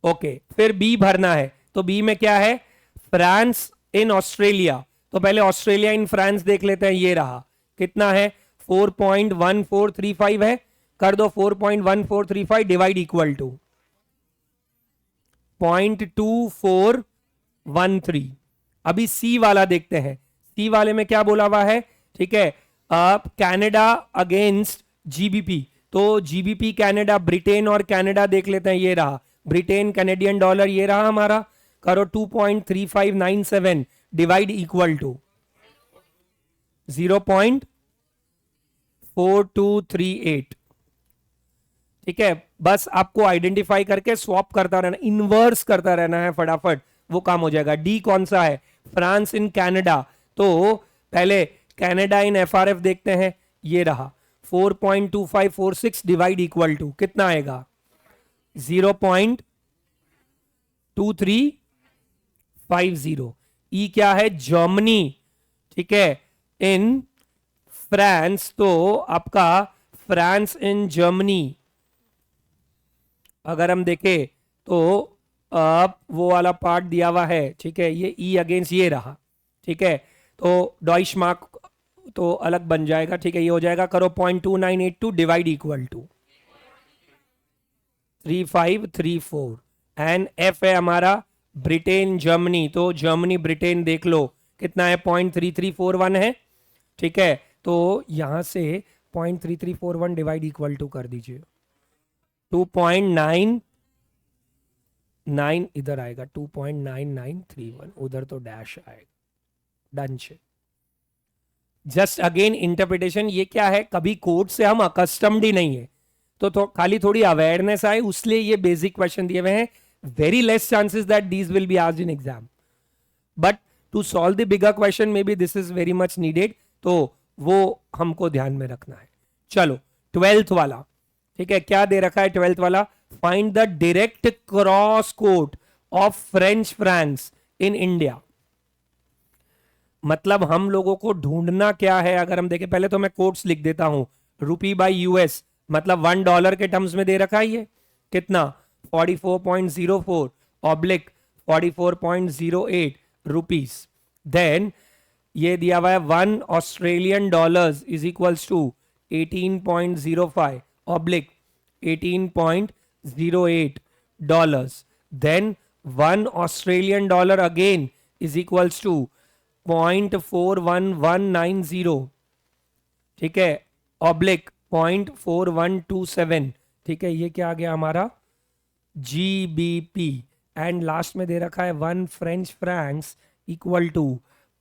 ओके, फिर बी भरना है, तो बी में क्या है, फ्रांस इन ऑस्ट्रेलिया, तो पहले ऑस्ट्रेलिया इन फ्रांस देख लेते हैं, ये रहा कितना है 4.1435 है, कर दो 4.1435 डिवाइड इक्वल टू 0.2413। अभी सी वाला देखते हैं, सी वाले में क्या बोला हुआ है, ठीक है, अब कनाडा अगेंस्ट जीबीपी, तो जीबीपी कनाडा, ब्रिटेन और कनाडा देख लेते हैं, ये रहा ब्रिटेन कैनेडियन डॉलर, ये रहा हमारा, करो 2.3597 डिवाइड इक्वल टू 0.4238। ठीक है, बस आपको आइडेंटिफाई करके स्वैप करता रहना, इन्वर्स करता रहना है, फटाफट वो काम हो जाएगा। डी कौन सा है, फ्रांस इन कनाडा, तो पहले कनाडा इन एफआरएफ देखते हैं, ये रहा 4.2546 डिवाइड इक्वल टू कितना आएगा 0.2350। ई क्या है, जर्मनी, ठीक है, इन फ्रांस, तो आपका फ्रांस इन जर्मनी अगर हम देखें तो अब वो वाला पार्ट दिया हुआ है, ठीक है, ये ई अगेंस्ट ये रहा, ठीक है, तो डॉइश मार्क तो अलग बन जाएगा, ठीक है, ये हो जाएगा, करो 0.2982 divide equal to 3534। And F है हमारा ब्रिटेन जर्मनी, तो जर्मनी ब्रिटेन देख लो कितना है 0.3341 है, ठीक है, तो यहां से 0.3341 डिवाइड इक्वल टू कर दीजिए 2.99 इधर आएगा, 2.9931 उधर तो डैश आएगा, डन छे। जस्ट अगेन इंटरप्रिटेशन, ये क्या है, कभी कोड से हम अकस्टम्ड ही नहीं है, तो खाली थोड़ी अवेयरनेस आए उसलिए ये बेसिक क्वेश्चन दिए हुए हैं। Very less chances that these will be asked in exam, but to solve the bigger question may be this is very much needed, तो वो हमको ध्यान में रखना है। चलो 12th वाला, ठीक है, क्या दे रखा है 12th वाला, find the direct cross quote of French France in India. मतलब हम लोगों को ढूंढना क्या है, अगर हम देखें, पहले तो मैं कोट्स लिख देता हूं, रुपी बाई यूएस, मतलब $1 के टर्म्स में दे रखा है, ये कितना 44.04 ऑब्लिक 44.08 रुपीस। देन ये दिया हुआ है 1 Australian dollars is equals to 18.05 oblique 18.08 dollars. Then 1 Australian dollar again is equals to 0.41190, ठीक है, ऑब्लिक 0.4127, ठीक है, ये क्या आ गया हमारा जीबीपी। एंड लास्ट में दे रखा है 1 French francs equal to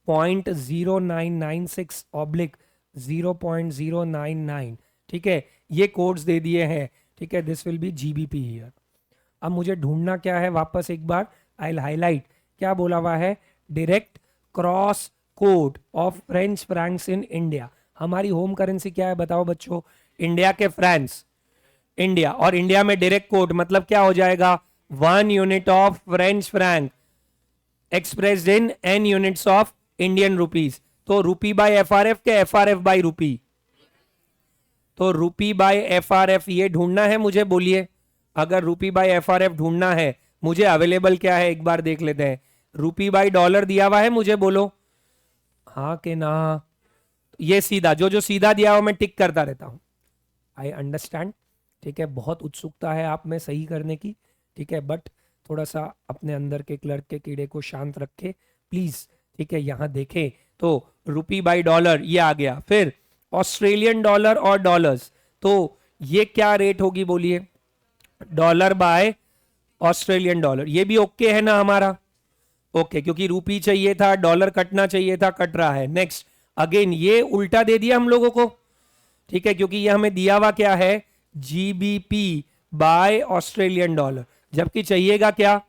0.0996 oblique 0.099, ठीक है, ये कोड्स दे दिए हैं, ठीक है, this will B GBP here. अब मुझे ढूंढना क्या है, वापस एक बार आई विल हाईलाइट, क्या बोला हुआ है, direct cross code of French Franks in India. हमारी होम करेंसी क्या है बताओ बच्चों, इंडिया के फ्रांस, इंडिया, और इंडिया में डायरेक्ट कोड मतलब क्या हो जाएगा, 1 unit of French Frank expressed in n units of Indian rupees. तो रूपी बाय एफआरएफ के एफआरएफ बाय रूपी, तो रूपी बाय एफआरएफ ये ढूंढना है मुझे, बोलिए, अगर रूपी बाय एफआरएफ ढूंढना है मुझे अवेलेबल क्या है एक बार देख लेते हैं। रुपी बाई डॉलर दिया हुआ है, मुझे बोलो हाँ कि ना। ये सीधा जो जो सीधा दिया हुआ मैं टिक करता रहता हूं। I understand. ठीक है, बहुत उत्सुकता है आप में सही करने की। ठीक है, बट थोड़ा सा अपने अंदर के क्लर्क के कीड़े को शांत रखे प्लीज। ठीक है, यहां देखें तो रुपी बाई डॉलर ये आ गया, फिर ऑस्ट्रेलियन डॉलर और डॉलर्स, तो ये क्या रेट होगी बोलिए? डॉलर बाय ऑस्ट्रेलियन डॉलर, ये भी ओके है ना हमारा? ओके, क्योंकि रूपी चाहिए था, डॉलर कटना चाहिए था, कट रहा है। नेक्स्ट, अगेन ये उल्टा दे दिया हम लोगों को। ठीक है, क्योंकि ये हमें दिया हुआ क्या है? जीबीपी बाय ऑस्ट्रेलियन डॉलर, जबकि चाहिएगा क्या?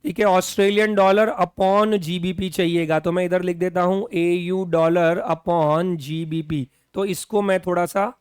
ठीक है, ऑस्ट्रेलियन डॉलर अपॉन जीबीपी चाहिएगा, तो मैं इधर लिख देता हूं एयू डॉलर अपॉन जीबीपी। तो इसको मैं थोड़ा सा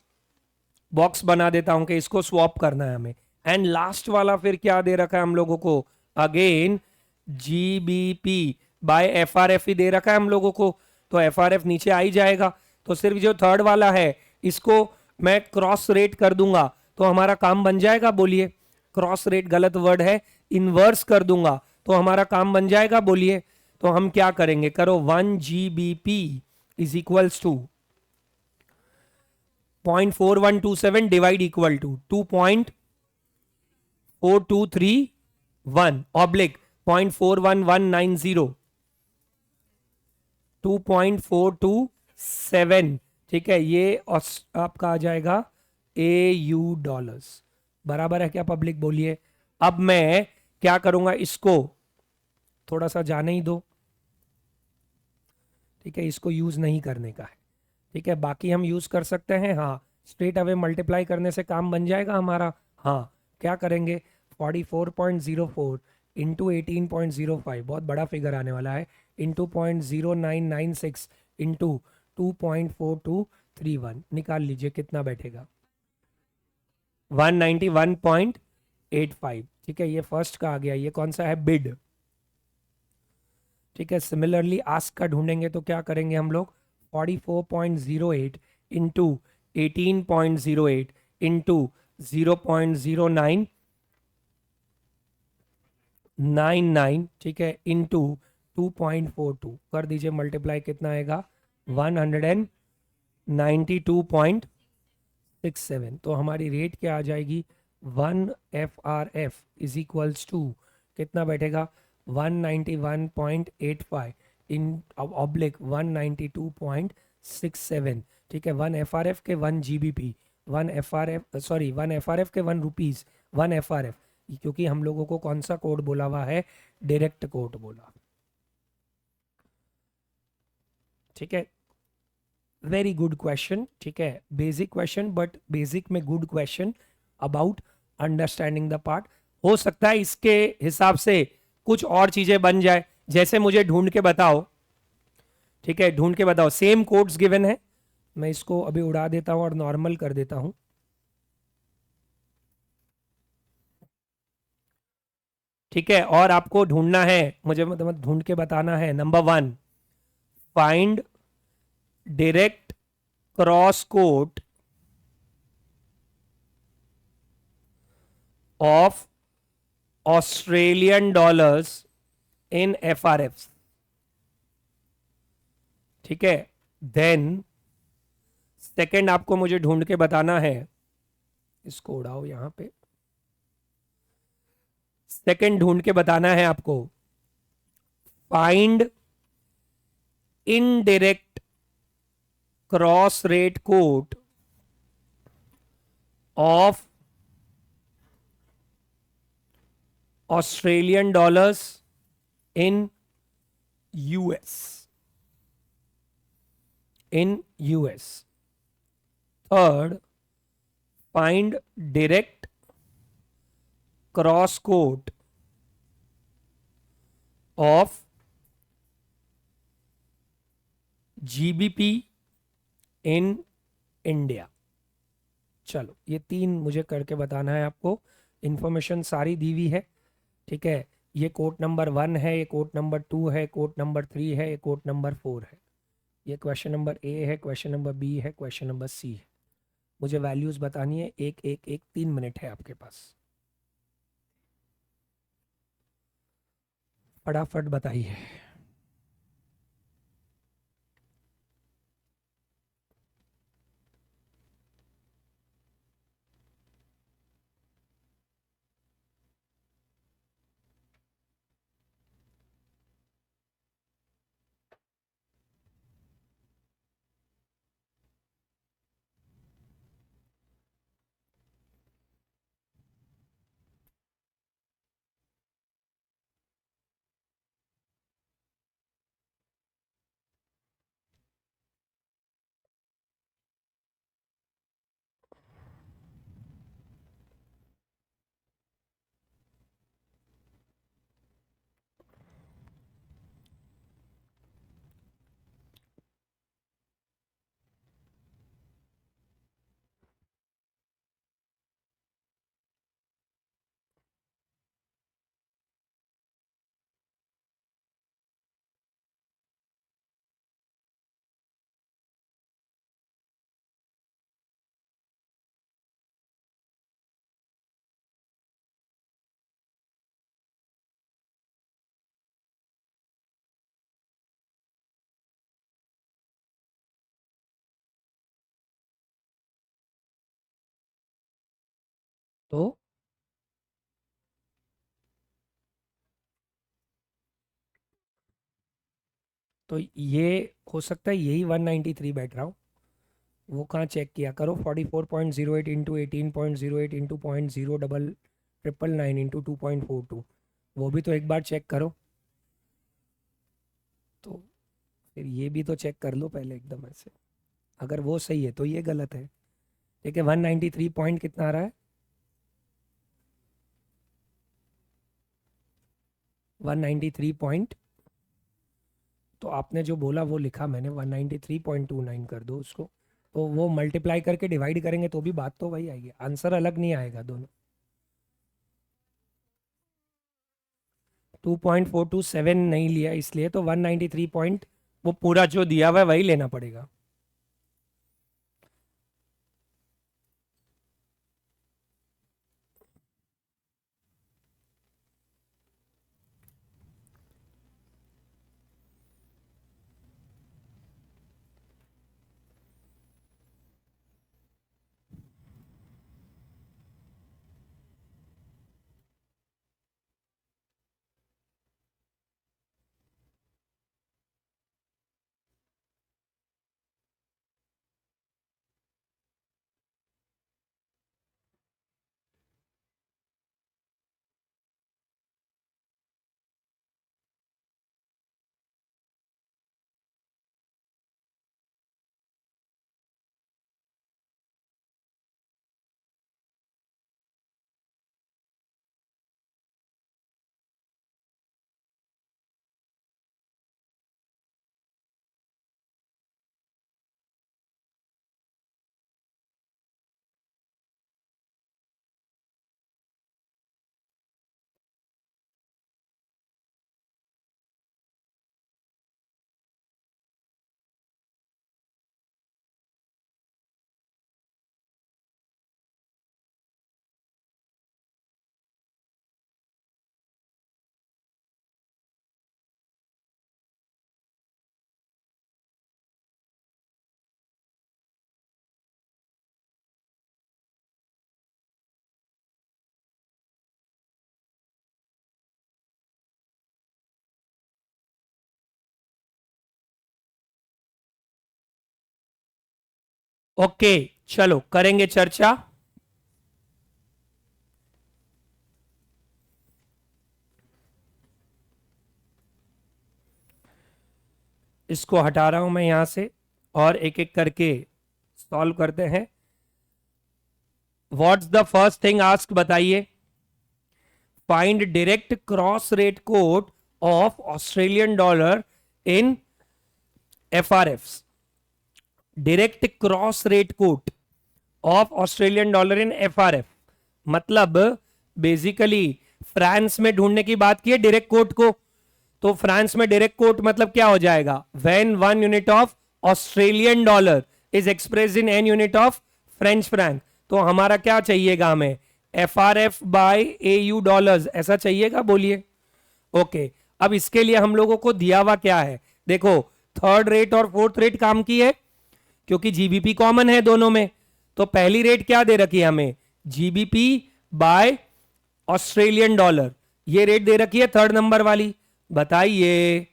बॉक्स बना देता हूं कि इसको स्वैप करना है हमें। एंड लास्ट वाला फिर क्या दे रखा है हम लोगों को? अगेन जीबीपी बाय एफआरएफ ही दे रखा है हम लोगों को, तो एफआरएफ नीचे आ ही जाएगा। तो सिर्फ जो थर्ड वाला है इसको मैं क्रॉस रेट कर दूंगा तो हमारा काम बन जाएगा, बोलिए। क्रॉस रेट गलत वर्ड है, इनवर्स कर दूंगा तो हमारा काम बन जाएगा, बोलिए। तो हम क्या करेंगे, करो 1 GBP is equals to 0.4127 divide equal to 2.4231 oblique 0.41190 2.427। ठीक है, ये आपका आ जाएगा AU डॉलर्स। बराबर है क्या पब्लिक, बोलिए। अब मैं क्या करूंगा, इसको थोड़ा सा जाने ही दो। ठीक है, इसको यूज नहीं करने का है। ठीक है, बाकी हम यूज कर सकते हैं। हाँ, स्ट्रेट अवे मल्टीप्लाई करने से काम बन जाएगा हमारा। हाँ, क्या करेंगे, 44.04 इंटू 18.05, बहुत बड़ा फिगर आने वाला है, इंटू 0.0996 इंटू 2.4231, निकाल लीजिए कितना बैठेगा, 191.85। ठीक है, ये फर्स्ट का आ गया। ये कौन सा है, बिड। ठीक है, सिमिलरली आस्क का ढूंढेंगे तो क्या करेंगे हम लोग, 44.08 इंटू 18.08 इंटू 0.0999, ठीक है, इंटू 2.42 कर दीजिए मल्टीप्लाई, कितना आएगा, 192.67। तो हमारी रेट क्या आ जाएगी, 1 FRF इज इक्वल्स टू कितना बैठेगा, 191.85 इन ऑब्लिक 192.67। ठीक है, 1 FRF के 1 GBP, 1 FRF सॉरी 1 FRF के 1 रुपीज, 1 FRF, क्योंकि हम लोगों को कौन सा कोड बोला हुआ है, डायरेक्ट कोड बोला। ठीक है, वेरी गुड क्वेश्चन। ठीक है, बेसिक क्वेश्चन, बट बेसिक में good question about understanding the part. हो सकता है इसके हिसाब से कुछ और चीजें बन जाए, जैसे मुझे ढूंढ के बताओ। ठीक है, ढूंढ के बताओ, सेम कोड्स गिवन है, मैं इसको अभी उड़ा देता हूं और नॉर्मल कर देता हूं। ठीक है, और आपको ढूंढना है, मुझे मतलब ढूंढ के बताना है। Number 1, find direct cross quote of Australian dollars in FRF। ठीक है, देन सेकंड आपको मुझे ढूंढ के बताना है, इसको उड़ाओ यहां पे। सेकंड ढूंढ के बताना है आपको, find indirect cross rate quote of Australian dollars in US। in US. Third, find direct cross quote of GBP in India. चलो, ये 3 मुझे करके बताना है आपको। इंफॉर्मेशन सारी दी हुई है। ठीक है, ये कोट नंबर 1 है, ये कोट नंबर 2 है, कोट नंबर 3 है, ये कोट नंबर 4 है, ये क्वेश्चन नंबर A है, क्वेश्चन नंबर B है, क्वेश्चन नंबर C है। मुझे वैल्यूज बतानी है, एक एक एक 3 मिनट है आपके पास। फटाफट बताइए। तो ये हो सकता है यही 193 बैठ रहा हो। वो कहाँ चेक किया करो, 44.08 इंटू 18.08 इंटू 0.0 डबल 999 इंटू 2.42, वो भी तो एक बार चेक करो। तो फिर ये भी तो चेक कर लो पहले एकदम ऐसे। अगर वो सही है तो ये गलत है। ठीक है, 193 पॉइंट कितना आ रहा है, 193 पॉइंट, तो आपने जो बोला वो लिखा मैंने, 193.29 कर दो उसको। तो वो मल्टीप्लाई करके डिवाइड करेंगे तो भी बात तो वही आएगी, आंसर अलग नहीं आएगा दोनों। 2.427 नहीं लिया इसलिए, तो 193 पॉइंट वो पूरा जो दिया हुआ है वही लेना पड़ेगा। ओके, चलो करेंगे चर्चा। इसको हटा रहा हूं मैं यहां से और एक एक करके सॉल्व करते हैं। What's the first thing ask, बताइए। Find direct cross rate code of Australian dollar in FRF. Direct cross rate code of Australian dollar in FRF मतलब बेसिकली फ्रांस में ढूंढने की बात की है डायरेक्ट कोट को। तो फ्रांस में डायरेक्ट कोट मतलब क्या हो जाएगा, when 1 unit of Australian dollar is express in an unit of French Frank. तो हमारा क्या चाहिएगा, हमें F R F by A you dollar ऐसा चाहिएगा, बोलिए। ओके, अब इसके लिए हम लोगों को दिया हुआ क्या है, देखो थर्ड रेट और फोर्थ रेट काम की है क्योंकि जीबीपी कॉमन है दोनों में। तो पहली रेट क्या दे रखी है हमें, जीबीपी बाय ऑस्ट्रेलियन डॉलर, ये रेट दे रखी है थर्ड नंबर वाली, बताइए।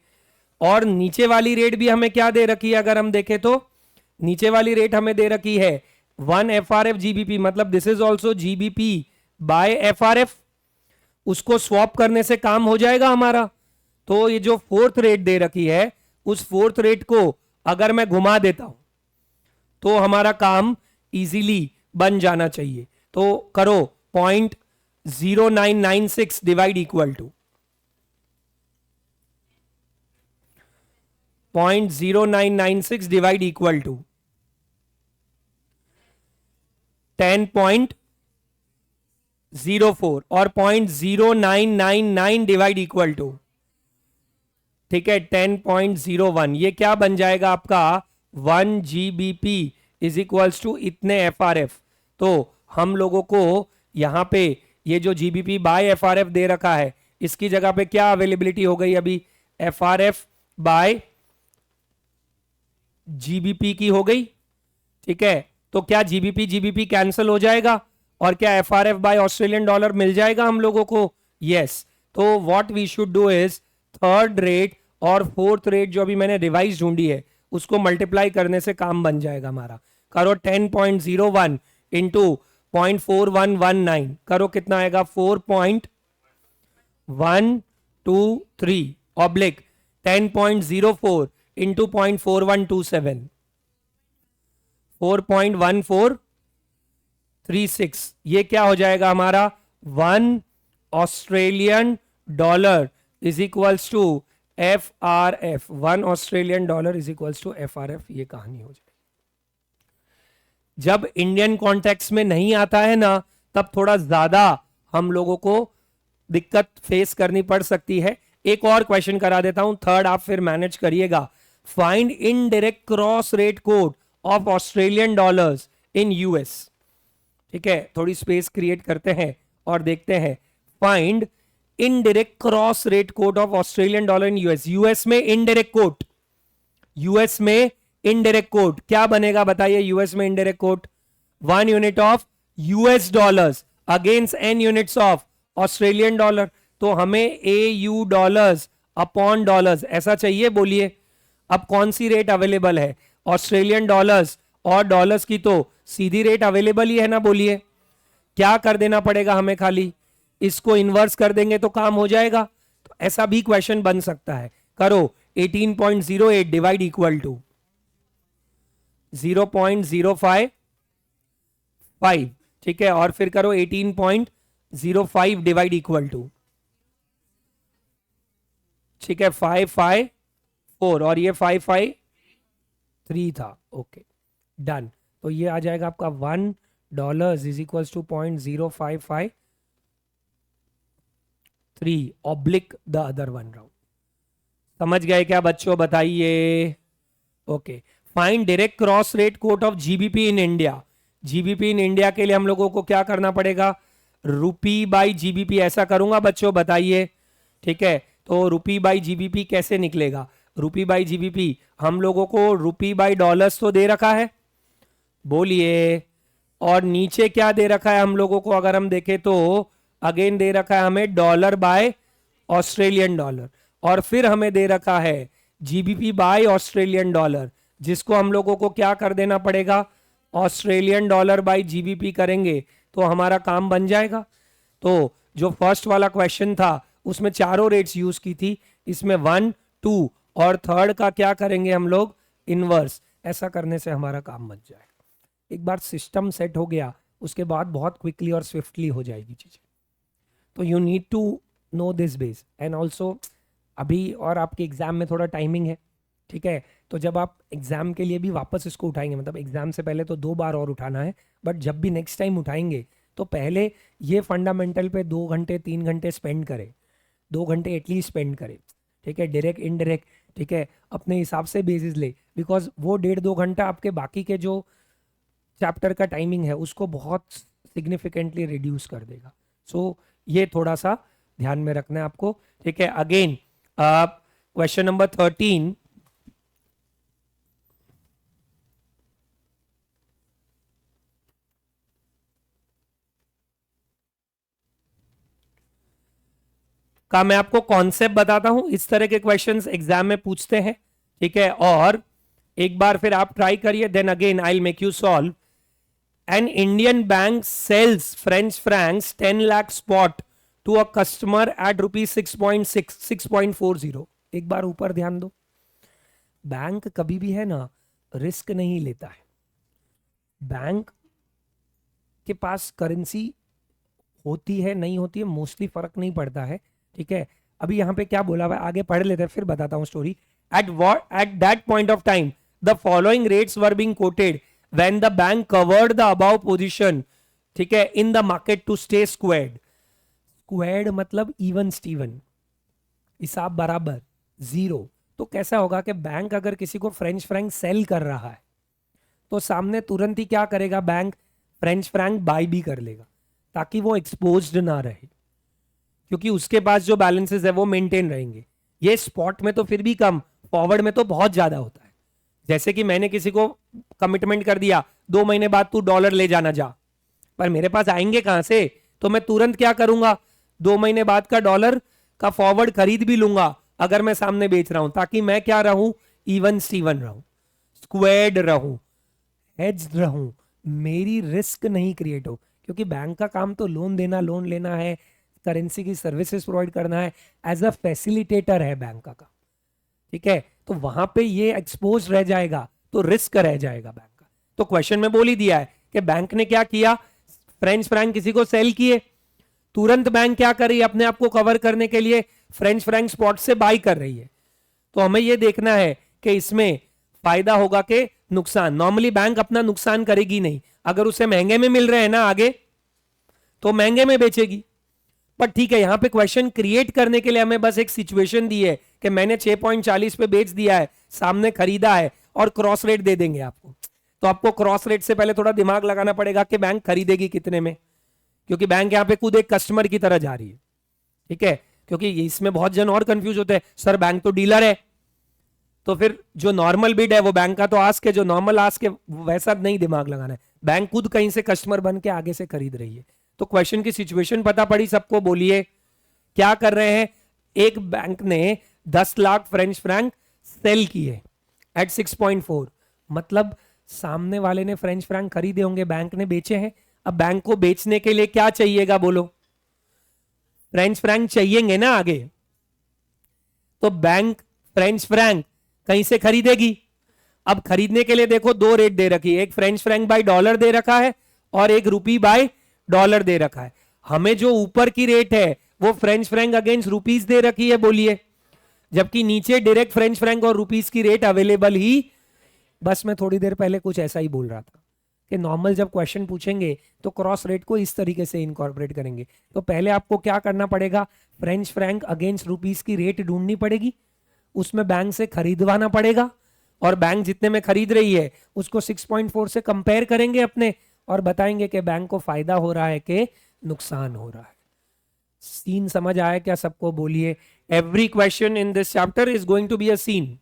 और नीचे वाली रेट भी हमें क्या दे रखी है, अगर हम देखें तो नीचे वाली रेट हमें दे रखी है 1 FRF जीबीपी, मतलब this is also GBP by FRF, उसको स्वैप करने से काम हो जाएगा हमारा। तो ये जो फोर्थ रेट दे रखी है उस फोर्थ रेट को अगर मैं घुमा देता हूं तो हमारा काम इजीली बन जाना चाहिए। तो करो 0.0996 divide equal to 0.0996 divide equal to 10.04 और 0.0999 डिवाइड इक्वल टू, ठीक है, 10.01। ये क्या बन जाएगा आपका 1 GBP इज इक्वल्स टू इतने FRF। तो हम लोगों को यहां पे ये जो GBP बाय FRF दे रखा है इसकी जगह पे क्या अवेलेबिलिटी हो गई अभी, FRF बाय GBP की हो गई, ठीक है। तो क्या GBP कैंसिल हो जाएगा और क्या FRF बाय ऑस्ट्रेलियन डॉलर मिल जाएगा हम लोगों को, यस। तो what we should do is third rate और फोर्थ रेट जो अभी मैंने रिवाइज ढूंढी है उसको मल्टीप्लाई करने से काम बन जाएगा हमारा। करो 10.01 इंटू 0.4119, करो कितना आएगा 4.123 ऑब्लिक 10.04 इंटू 0.4127, 4.1436। ये क्या हो जाएगा हमारा 1 Australian dollar is equals to FRF, 1 Australian dollar is equals to FRF। ये कहानी हो जाएगी। जब इंडियन कॉन्टेक्स्ट में नहीं आता है ना तब थोड़ा ज्यादा हम लोगों को दिक्कत फेस करनी पड़ सकती है। एक और क्वेश्चन करा देता हूं, थर्ड आप फिर मैनेज करिएगा। Find indirect cross rate code of Australian dollars in US, ठीक है। थोड़ी स्पेस क्रिएट करते हैं और देखते हैं। Find indirect cross rate code of Australian dollar in US. US में इनडायरेक्ट कोड, यूएस में इनडायरेक्ट कोड क्या बनेगा बताइए। यूएस में indirect code 1 unit of US dollars against n units of Australian dollar. तो हमें AU डॉलर्स अपॉन डॉलर्स ऐसा चाहिए, बोलिए। अब कौन सी रेट अवेलेबल है, ऑस्ट्रेलियन डॉलर्स और डॉलर्स की तो सीधी रेट अवेलेबल ही है ना, बोलिए। क्या कर देना पड़ेगा हमें, खाली इसको इन्वर्स कर देंगे तो काम हो जाएगा। तो ऐसा भी क्वेश्चन बन सकता है। करो 18.08 डिवाइड इक्वल टू 0.055, ठीक है। और फिर करो 18.05 डिवाइड इक्वल टू, ठीक है, 554 और ये 553 था, ओके डन। तो ये आ जाएगा आपका 1 dollar is equal to 0.0553 oblique the other one round. समझ गए क्या बच्चों, बताइए। Okay, find direct cross rate quote of GBP in India. GBP in India के लिए हम लोगों को क्या करना पड़ेगा, रुपी बाई जीबीपी ऐसा करूंगा बच्चों, बताइए, ठीक है। तो रुपी बाई जीबीपी कैसे निकलेगा, रुपी बाई जीबीपी हम लोगों को रुपी बाई डॉलर्स तो दे रखा है, बोलिए। और नीचे क्या दे रखा है हम लोगों को, अगर हम देखें तो अगेन दे रखा है हमें डॉलर बाय ऑस्ट्रेलियन डॉलर, और फिर हमें दे रखा है जीबीपी बाय ऑस्ट्रेलियन डॉलर, जिसको हम लोगों को क्या कर देना पड़ेगा, ऑस्ट्रेलियन डॉलर बाय जीबीपी करेंगे तो हमारा काम बन जाएगा। तो जो फर्स्ट वाला क्वेश्चन था उसमें चारों रेट्स यूज की थी, इसमें 1, 2 और थर्ड का क्या करेंगे हम लोग, इनवर्स। ऐसा करने से हमारा काम बन जाएगा। एक बार सिस्टम सेट हो गया उसके बाद बहुत क्विकली और स्विफ्टली हो जाएगी चीजें। तो you need to know this base and also अभी और आपके एग्जाम में थोड़ा टाइमिंग है, ठीक है। तो जब आप एग्जाम के लिए भी वापस इसको उठाएंगे, मतलब एग्जाम से पहले तो 2 बार और उठाना है, बट जब भी नेक्स्ट टाइम उठाएंगे तो पहले ये फंडामेंटल पे 2 घंटे 3 घंटे स्पेंड करें, 2 घंटे एटलीस्ट स्पेंड करें, ठीक है। डायरेक्ट इनडायरेक्ट, ठीक है, अपने हिसाब से बेसिस ले, बिकॉज वो 1.5-2 घंटा आपके बाकी के जो चैप्टर का टाइमिंग है उसको बहुत सिग्निफिकेंटली रिड्यूस कर देगा। सो ये थोड़ा सा ध्यान में रखना है आपको, ठीक है। अगेन क्वेश्चन नंबर 13, का मैं आपको कॉन्सेप्ट बताता हूं, इस तरह के क्वेश्चंस एग्जाम में पूछते हैं, ठीक है। और एक बार फिर आप ट्राई करिए, then again I will make you solve. An Indian bank sells French francs 10 lakh spot to a customer at rupees 6.40। एक बार ऊपर ध्यान दो, बैंक कभी भी है ना रिस्क नहीं लेता है। बैंक के पास करेंसी होती है नहीं होती है मोस्टली फर्क नहीं पड़ता है, ठीक है। अभी यहाँ पे क्या बोला हुआ है आगे पढ़ लेते हैं फिर बताता हूँ story. At that point of time the following rates were being quoted when the bank covered the above position, ठीक है, in the market to stay squared. Squared मतलब इवन स्टीवन, हिसाब बराबर, जीरो। तो कैसा होगा कि बैंक अगर किसी को फ्रेंच फ्रैंक सेल कर रहा है तो सामने तुरंत ही क्या करेगा, बैंक फ्रेंच फ्रैंक बाय भी कर लेगा ताकि वो एक्सपोज्ड ना रहे, क्योंकि उसके पास जो बैलेंसेस है वो मेंटेन रहेंगे। ये स्पॉट में तो फिर भी कम, फॉरवर्ड में तो बहुत ज्यादा होता है। जैसे कि मैंने किसी को कमिटमेंट कर दिया 2 महीने बाद तू डॉलर ले जाना जा, पर मेरे पास आएंगे कहां से, तो मैं तुरंत क्या करूंगा, 2 महीने बाद का डॉलर का फॉरवर्ड खरीद भी लूंगा अगर मैं सामने बेच रहा हूं, ताकि मैं क्या रहूं, इवन स्टीवन रहूं, स्क्वेयर्ड रहूं, हेज्ड रहूं, मेरी रिस्क नहीं क्रिएट हो। क्योंकि बैंक का काम तो लोन देना लोन लेना है, करेंसी की सर्विसेज प्रोवाइड करना है, एज अ फैसिलिटेटर है बैंक का काम, ठीक है। तो वहां पे ये एक्सपोज रह जाएगा तो रिस्क रह जाएगा बैंक का। तो क्वेश्चन में बोल ही दिया है कि बैंक ने क्या किया, फ्रेंच फ्रैंक किसी को सेल किए, तुरंत बैंक क्या कर रही है, अपने आप को कवर करने के लिए फ्रेंच फ्रैंक स्पॉट से बाई कर रही है। तो हमें यह देखना है कि इसमें फायदा होगा कि नुकसान। नॉर्मली बैंक अपना नुकसान करेगी नहीं, अगर उसे महंगे में मिल रहे हैं ना आगे तो महंगे में बेचेगी। पर ठीक है, यहां पे क्वेश्चन क्रिएट करने के लिए हमें बस एक सिचुएशन दी है कि मैंने 6.40 पे बेच दिया है, सामने खरीदा है, और क्रॉस रेट दे देंगे आपको। तो आपको क्रॉस रेट से पहले थोड़ा दिमाग लगाना पड़ेगा कि बैंक खरीदेगी कितने में, क्योंकि बैंक यहां पे खुद एक कस्टमर की तरह जा रही है, ठीक है। क्योंकि इसमें बहुत जन और कंफ्यूज होते हैं, सर बैंक तो डीलर है, तो फिर जो नॉर्मल बिड है वो बैंक का तो आस्क है, जो नॉर्मल आस्क है वैसा नहीं दिमाग लगाना है। बैंक खुद कहीं से कस्टमर बन के आगे से खरीद रही है। तो क्वेश्चन की सिचुएशन पता पड़ी सबको, बोलिए क्या कर रहे हैं। एक बैंक ने 10 लाख फ्रेंच फ्रैंक सेल किए एट 6.4, मतलब सामने वाले ने फ्रेंच फ्रैंक खरीदे होंगे, बैंक ने बेचे हैं। अब बैंक को बेचने के लिए क्या चाहिएगा, बोलो, फ्रेंच फ्रैंक चाहिएंगे ना आगे। तो बैंक फ्रेंच फ्रैंक कहीं से खरीदेगी। अब खरीदने के लिए देखो दो रेट दे रखी है, एक फ्रेंच फ्रैंक बाय डॉलर दे रखा है और एक रुपी बाय डॉलर दे रखा है। हमें जो ऊपर की रेट है वो फ्रेंच फ्रैंक अगेंस्ट रुपीस दे रखी है, बोलिए, जबकि नीचे डायरेक्ट फ्रेंच फ्रैंक और रुपीस की रेट अवेलेबल ही। बस मैं थोड़ी देर पहले कुछ ऐसा ही बोल रहा था कि नॉर्मल जब क्वेश्चन पूछेंगे तो क्रॉस रेट को इस तरीके से इनकॉर्पोरेट करेंगे। तो पहले आपको क्या करना पड़ेगा, फ्रेंच फ्रैंक अगेंस्ट रुपीस की रेट ढूंढनी पड़ेगी, उसमें बैंक से खरीदवाना पड़ेगा, और बैंक जितने में खरीद रही है उसको 6.4 से कंपेयर करेंगे अपने, और बताएंगे कि बैंक को फायदा हो रहा है कि नुकसान हो रहा है। सीन समझ आया क्या सबको, बोलिए। Every question in this chapter is going to be a scene,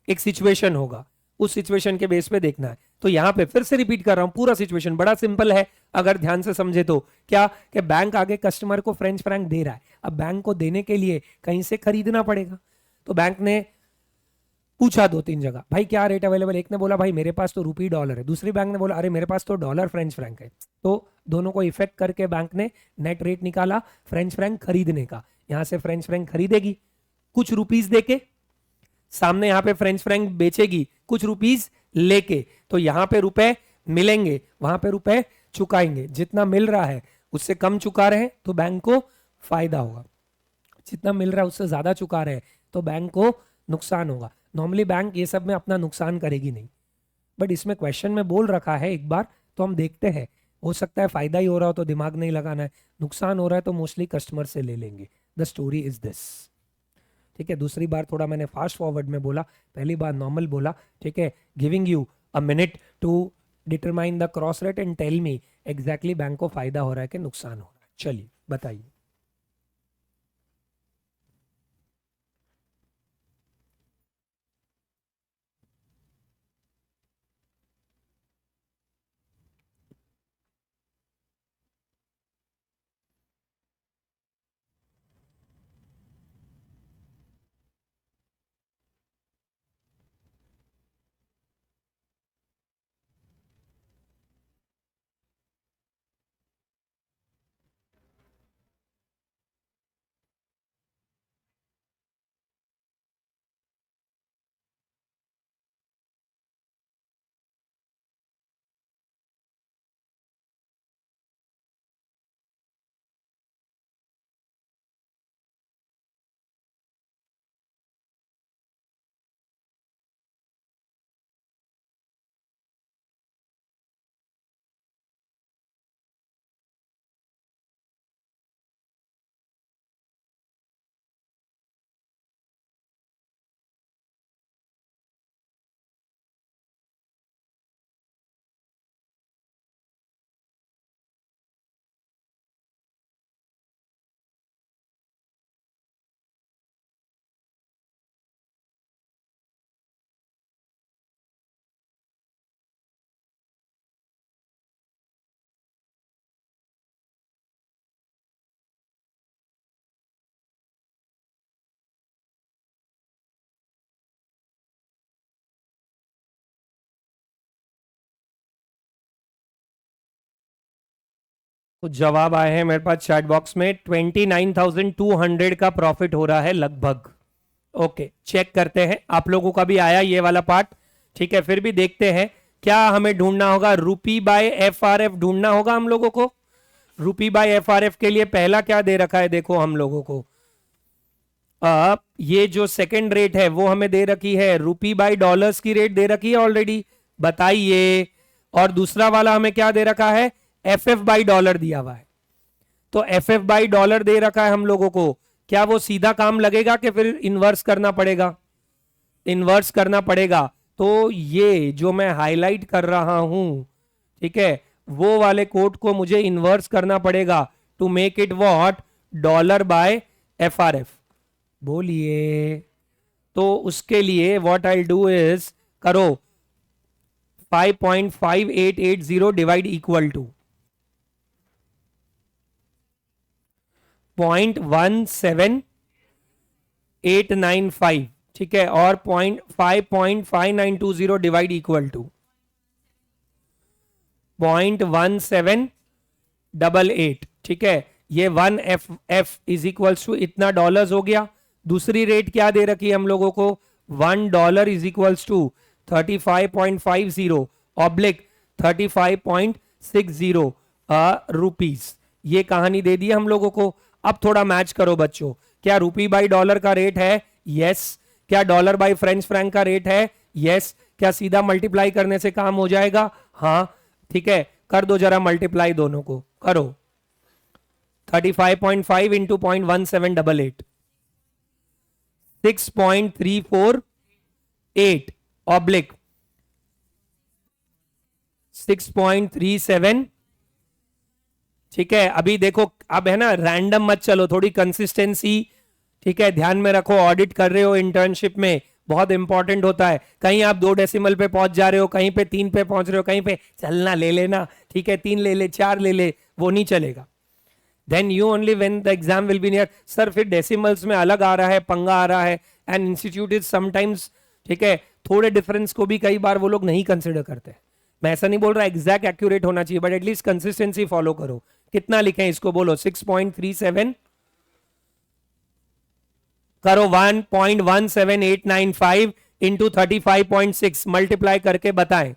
एक सिचुएशन होगा, उस सिचुएशन के बेस पे देखना है। तो यहां पे फिर से रिपीट कर रहा हूं, पूरा सिचुएशन बड़ा सिंपल है अगर ध्यान से समझे तो। क्या कि बैंक आगे कस्टमर को फ्रेंच फ्रैंक दे रहा है, अब बैंक को देने के लिए कहीं से खरीदना पड़ेगा। तो बैंक ने पूछा 2-3 जगह, भाई क्या रेट अवेलेबल, एक ने बोला भाई मेरे पास तो रुपी डॉलर है, दूसरी बैंक ने बोला अरे मेरे पास तो डॉलर फ्रेंच फ्रैंक है। तो दोनों को इफेक्ट करके बैंक ने नेट रेट निकाला फ्रेंच फ्रैंक खरीदने का। यहां से फ्रेंच फ्रैंक खरीदेगी कुछ रुपीस देके, सामने यहां पे फ्रेंच फ्रैंक बेचेगी कुछ रुपीस लेके। तो यहां पे रुपए मिलेंगे, वहां पे रुपए चुकाएंगे, जितना मिल रहा है उससे कम चुका रहे हैं तो बैंक को फायदा होगा, जितना मिल रहा है उससे ज्यादा चुका रहे हैं तो बैंक को नुकसान होगा। नॉर्मली बैंक ये सब में अपना नुकसान करेगी नहीं, बट इसमें क्वेश्चन में बोल रखा है एक बार, तो हम देखते हैं। हो सकता है फायदा ही हो रहा हो तो दिमाग नहीं लगाना है, नुकसान हो रहा है तो मोस्टली कस्टमर से ले लेंगे। द स्टोरी इज दिस, ठीक है। दूसरी बार थोड़ा मैंने फास्ट फॉरवर्ड में बोला, पहली बार नॉर्मल बोला, ठीक है। Giving you a minute to determine the cross rate and tell me exactly bank को फायदा हो रहा है कि नुकसान हो रहा है। चलिए बताइए। तो जवाब आए हैं मेरे पास चैट बॉक्स में 29,200 का प्रॉफिट हो रहा है लगभग। ओके, चेक करते हैं आप लोगों का भी आया ये वाला पार्ट। ठीक है, फिर भी देखते हैं क्या हमें ढूंढना होगा। रुपी बाय एफआरएफ ढूंढना होगा हम लोगों को। रुपी बाय एफआरएफ के लिए पहला क्या दे रखा है, देखो हम लोगों को ये जो सेकंड रेट है वो हमें दे रखी है, रुपी बाय डॉलर्स की रेट दे रखी है ऑलरेडी, बताइए। और दूसरा वाला हमें क्या दे रखा है, एफएफ बाई डॉलर दिया हुआ है। तो एफएफ बाई डॉलर दे रखा है हम लोगों को, क्या वो सीधा काम लगेगा कि फिर इन्वर्स करना पड़ेगा? इन्वर्स करना पड़ेगा। तो ये जो मैं हाईलाइट कर रहा हूं, ठीक है, वो वाले कोड को मुझे इन्वर्स करना पड़ेगा to make it what, dollar by FRF. बोलिए। तो उसके लिए व्हाट आई डू इज, करो 5.5880 डिवाइड इक्वल टू 0.17895, ठीक है, और 5.5920 डिवाइड इक्वल टू 0.1788, ठीक है। ये 1 एफ इज इक्वल्स टू इतना डॉलर्स हो गया। दूसरी रेट क्या दे रखी है हम लोगों को, $1 is equals to 35.50 oblique 35.60 rupees. ये कहानी दे दी हम लोगों को। अब थोड़ा मैच करो बच्चों, क्या रुपी बाई डॉलर का रेट है? यस। क्या डॉलर बाई फ्रेंच फ्रैंक का रेट है? यस। क्या सीधा मल्टीप्लाई करने से काम हो जाएगा? हाँ, ठीक है, कर दो जरा मल्टीप्लाई, दोनों को करो। 35.5 इंटू 0.1788, 6.348 ऑब्लिक 6.37, ठीक है। अभी देखो, अब है ना रैंडम मत चलो, थोड़ी कंसिस्टेंसी, ठीक है, ध्यान में रखो। ऑडिट कर रहे हो इंटर्नशिप में, बहुत इंपॉर्टेंट होता है। कहीं आप 2 डेसिमल पे पहुंच जा रहे हो, कहीं पे 3 पे पहुंच रहे हो, कहीं पे चलना ले लेना, ठीक है, 3 ले ले, 4 ले ले, वो नहीं चलेगा। Then you only when the exam will be near. Sir फिर डेसिमल्स में अलग आ रहा है, पंगा आ रहा है, एंड इंस्टीट्यूट इज समटाइम्स, ठीक है, थोड़े डिफरेंस को भी कई बार वो लोग नहीं कंसिडर करते। मैं ऐसा नहीं बोल रहा एग्जैक्ट एक्यूरेट होना चाहिए, बट एटलीस्ट कंसिस्टेंसी फॉलो करो। कितना लिखें इसको, बोलो 6.37 करो 1.17895 इंटू 35.6 मल्टीप्लाई करके बताएं।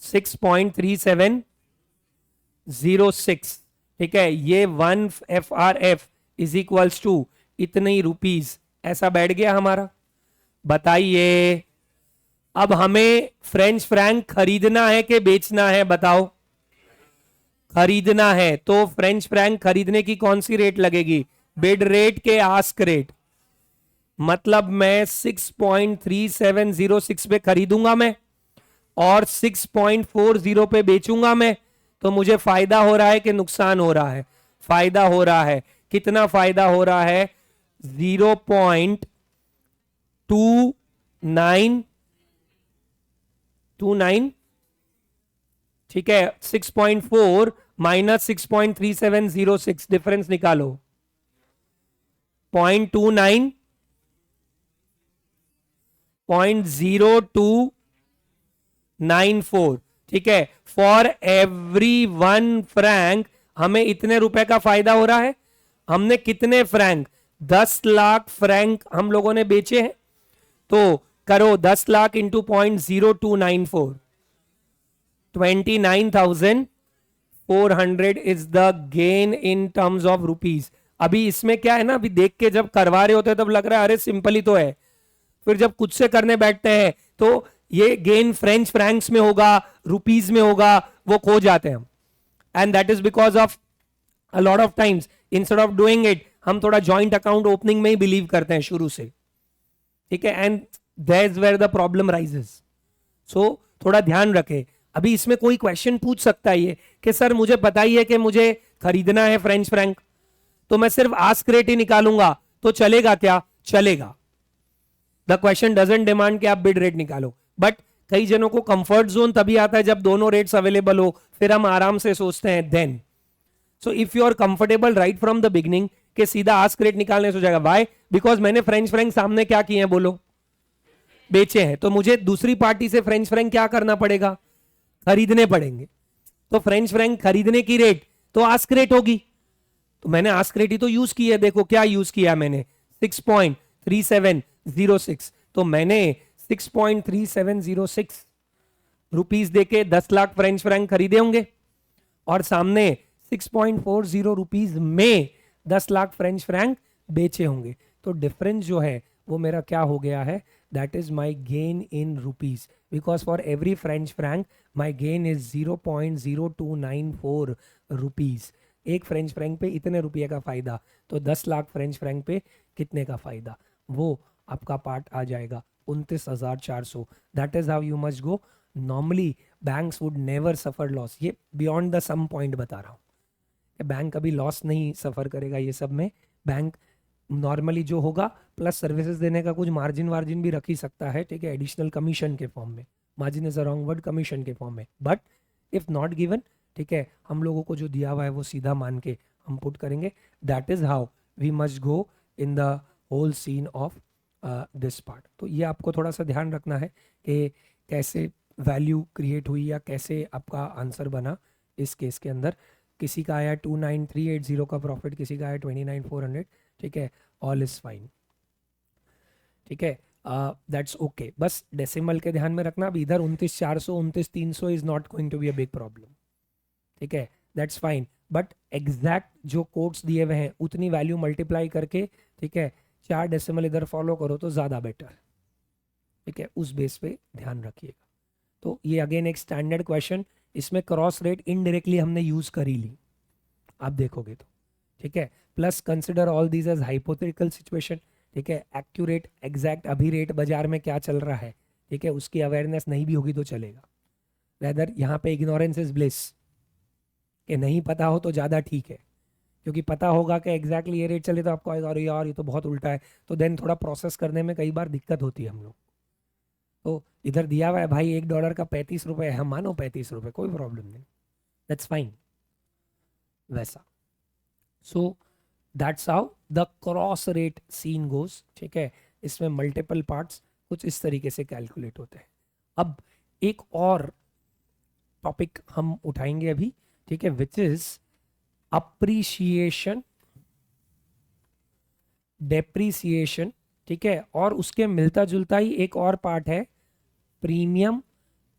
6.3706, ठीक है। ये 1 FRF इज इक्वल्स टू इतने रुपीज, ऐसा बैठ गया हमारा। बताइए, अब हमें फ्रेंच फ्रैंक खरीदना है कि बेचना है, बताओ। खरीदना है, तो फ्रेंच फ्रैंक खरीदने की कौन सी रेट लगेगी, बिड रेट के आस्क रेट। मतलब मैं 6.3706 पे खरीदूंगा मैं और 6.40 पे बेचूंगा मैं, तो मुझे फायदा हो रहा है कि नुकसान हो रहा है? फायदा हो रहा है। कितना फायदा हो रहा है? 0.2929, ठीक है। 6.4 माइनस 6.3706, डिफरेंस निकालो। 0.29, 0.0294, ठीक है। फॉर एवरी 1 फ्रैंक हमें इतने रुपए का फायदा हो रहा है। हमने कितने फ्रैंक, 10 लाख फ्रैंक हम लोगों ने बेचे हैं। तो करो 10 lakh into 0.0294, 29,400 is the gain in terms of rupees. अभी इसमें क्या है ना, अभी देख के जब करवा रहे होते हैं तब लग रहा है अरे सिंपल ही तो है, फिर जब खुद से करने बैठते हैं तो ये गेन फ्रेंच फ्रैंक्स में होगा, रुपीज में होगा, वो खो जाते हैं हम। And that is because of a lot of times instead of doing it, हम थोड़ा जॉइंट अकाउंट ओपनिंग में ही बिलीव करते हैं शुरू से, ठीक है। And that's where the problem rises. So थोड़ा ध्यान रखें। अभी इसमें कोई क्वेश्चन पूछ सकता है ये कि सर मुझे पता ही है कि मुझे खरीदना है फ्रेंच फ्रैंक, तो मैं सिर्फ आस्क रेट ही निकालूंगा तो चलेगा क्या? चलेगा। द क्वेश्चन डजंट डिमांड कि आप बिड रेट निकालो, बट कई जनों को कंफर्ट जोन तभी आता है जब दोनों रेट्स अवेलेबल हो, फिर हम आराम से सोचते हैं then. So if you are comfortable right from the beginning कि सीधा आस्क रेट निकालने से हो जाएगा, व्हाई? बिकॉज मैंने फ्रेंच फ्रैंक सामने क्या किए हैं, बोलो, बेचे हैं। तो मुझे दूसरी पार्टी से फ्रेंच फ्रैंक क्या करना पड़ेगा? खरीदने पड़ेंगे। तो फ्रेंच फ्रैंक खरीदने की रेट तो आस्क रेट होगी, तो मैंने आस्क रेट ही तो यूज की है। देखो क्या यूज किया मैंने, 6.3706। तो मैंने 6.3706 रुपीस देके 10 लाख फ्रेंच फ्रैंक खरीदे होंगे, और सामने 6.40 रुपीस में 10 लाख फ्रेंच फ्रैंक बेचे होंगे। तो डिफरेंस जो है वो मेरा क्या हो गया है, that is my gain in rupees, because for every French Frank my gain is 0.0294 rupees. एक फ्रेंच फ्रैंक पे इतने रुपये का फायदा, तो 10 लाख फ्रेंच फ्रैंक पे कितने का फायदा, वो आपका पार्ट आ जाएगा 29,400। That is how you must go. Normally banks would never suffer loss, ये बियॉन्ड द सम पॉइंट बता रहा हूँ, बैंक कभी लॉस नहीं सफर करेगा ये सब में। बैंक नॉर्मली जो होगा प्लस सर्विसेज देने का कुछ मार्जिन वार्जिन भी रख ही सकता है, ठीक है, एडिशनल कमीशन के फॉर्म में, margin is a wrong word, commission के फॉर्म में, बट इफ नॉट गिवन, ठीक है, हम लोगों को जो दिया हुआ है वो सीधा मान के हम पुट करेंगे। That is how we must go in the whole scene of this part. तो ये आपको थोड़ा सा ध्यान रखना है कि कैसे वैल्यू क्रिएट हुई या कैसे आपका आंसर बना इस केस के अंदर। किसी का आया 29380 का प्रॉफिट, किसी का आया 29400, ठीक है, ऑल इज फाइन, ठीक है, दैट्स ओके। बस डेसिमल के ध्यान में रखना, अब इधर 29400 29300 is not going to be a big problem, ठीक है, दैट्स फाइन। बट एग्जैक्ट जो कोड्स दिए हुए हैं उतनी वैल्यू मल्टीप्लाई करके, ठीक है, 4 डेसिमल इधर फॉलो करो तो ज़्यादा बेटर, ठीक है, उस बेस पे ध्यान रखिएगा। तो ये अगेन एक स्टैंडर्ड क्वेश्चन, इसमें क्रॉस रेट इनडायरेक्टली हमने यूज करी ली, आप देखोगे तो, ठीक है। Plus consider all these as hypothetical situation, ठीक है, एक्यूरेट एग्जैक्ट अभी रेट बाजार में क्या चल रहा है, ठीक है, उसकी अवेयरनेस नहीं भी होगी तो चलेगा। रेदर यहाँ पे इग्नोरेंस इज ब्लिस, कि नहीं पता हो तो ज़्यादा ठीक है, क्योंकि पता होगा कि एग्जैक्टली ये रेट चले तो आपको आएगा, अरे यार ये तो बहुत उल्टा है, तो देन थोड़ा प्रोसेस करने में कई बार दिक्कत होती है हम लोग। तो इधर दिया हुआ है भाई $1 का 35 रुपये है, हम मानो 35 रुपये, कोई प्रॉब्लम नहीं, दैट्स फाइन वैसा। So that's how the cross rate scene goes, ठीक है। इसमें मल्टीपल पार्ट्स कुछ इस तरीके से कैलकुलेट होते हैं। अब एक और टॉपिक हम उठाएंगे अभी, ठीक है, विच इज अप्रिशिएशन, डेप्रिसिएशन, ठीक है, और उसके मिलता जुलता ही एक और पार्ट है प्रीमियम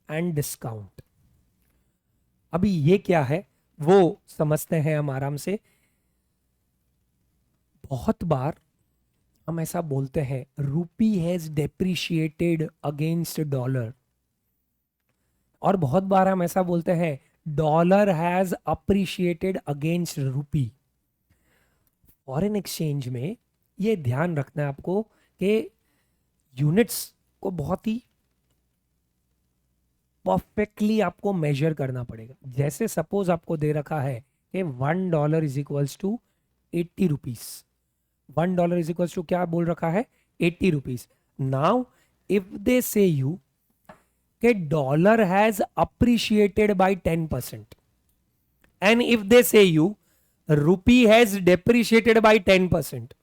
एंड डिस्काउंट। अभी ये क्या है वो समझते हैं हम आराम से। बहुत बार हम ऐसा बोलते हैं, रूपी हैज डेप्रिशिएटेड अगेंस्ट डॉलर, और बहुत बार हम ऐसा बोलते हैं डॉलर हैज अप्रिशिएटेड अगेंस्ट रूपी। फॉरेन एक्सचेंज में ये ध्यान रखना है आपको कि यूनिट्स को बहुत ही परफेक्टली आपको मेजर करना पड़ेगा। जैसे सपोज आपको दे रखा है कि $1 is equals to 80 rupees, $1 is equals to क्या बोल रखा है, 80 रुपीज। नाउ इफ दे से यू कि dollar has appreciated by 10%, and if they से यू रूपी हैज डेप्रिशिएटेड बाय 10%,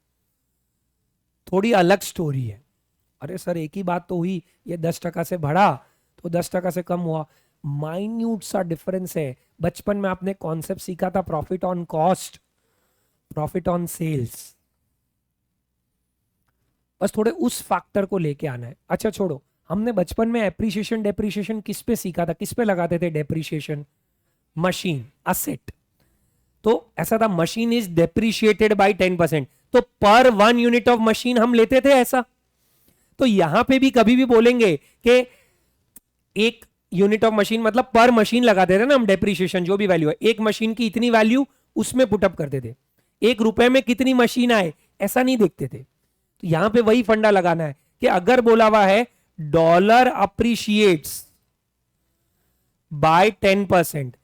थोड़ी अलग स्टोरी है। अरे सर एक ही बात तो हुई, ये 10% से बढ़ा तो 10% से कम हुआ, माइन्यूट सा डिफरेंस है। बचपन में आपने कॉन्सेप्ट सीखा था profit on cost, profit on sales, बस थोड़े उस फैक्टर को लेके आना है। अच्छा छोड़ो, हमने बचपन में एप्रिसिएशन डेप्रिसिएशन किस पे सीखा था, किस पे लगाते थे डेप्रिसिएशन, मशीन असेट। तो ऐसा था मशीन इज डेप्रिशिएटेड बाय 10%, तो पर 1 यूनिट ऑफ मशीन हम लेते थे ऐसा। तो यहां पे भी कभी भी बोलेंगे कि एक यूनिट ऑफ मशीन मतलब पर मशीन लगाते थे ना हम, डेप्रिशिएशन जो भी वैल्यू है, एक मशीन की इतनी वैल्यू उसमें पुटअप करते थे, 1 रुपए में कितनी मशीन आए ऐसा नहीं देखते थे। तो यहां पे वही फंडा लगाना है कि अगर बोला हुआ है डॉलर अप्रिशिएट्स बाय 10%,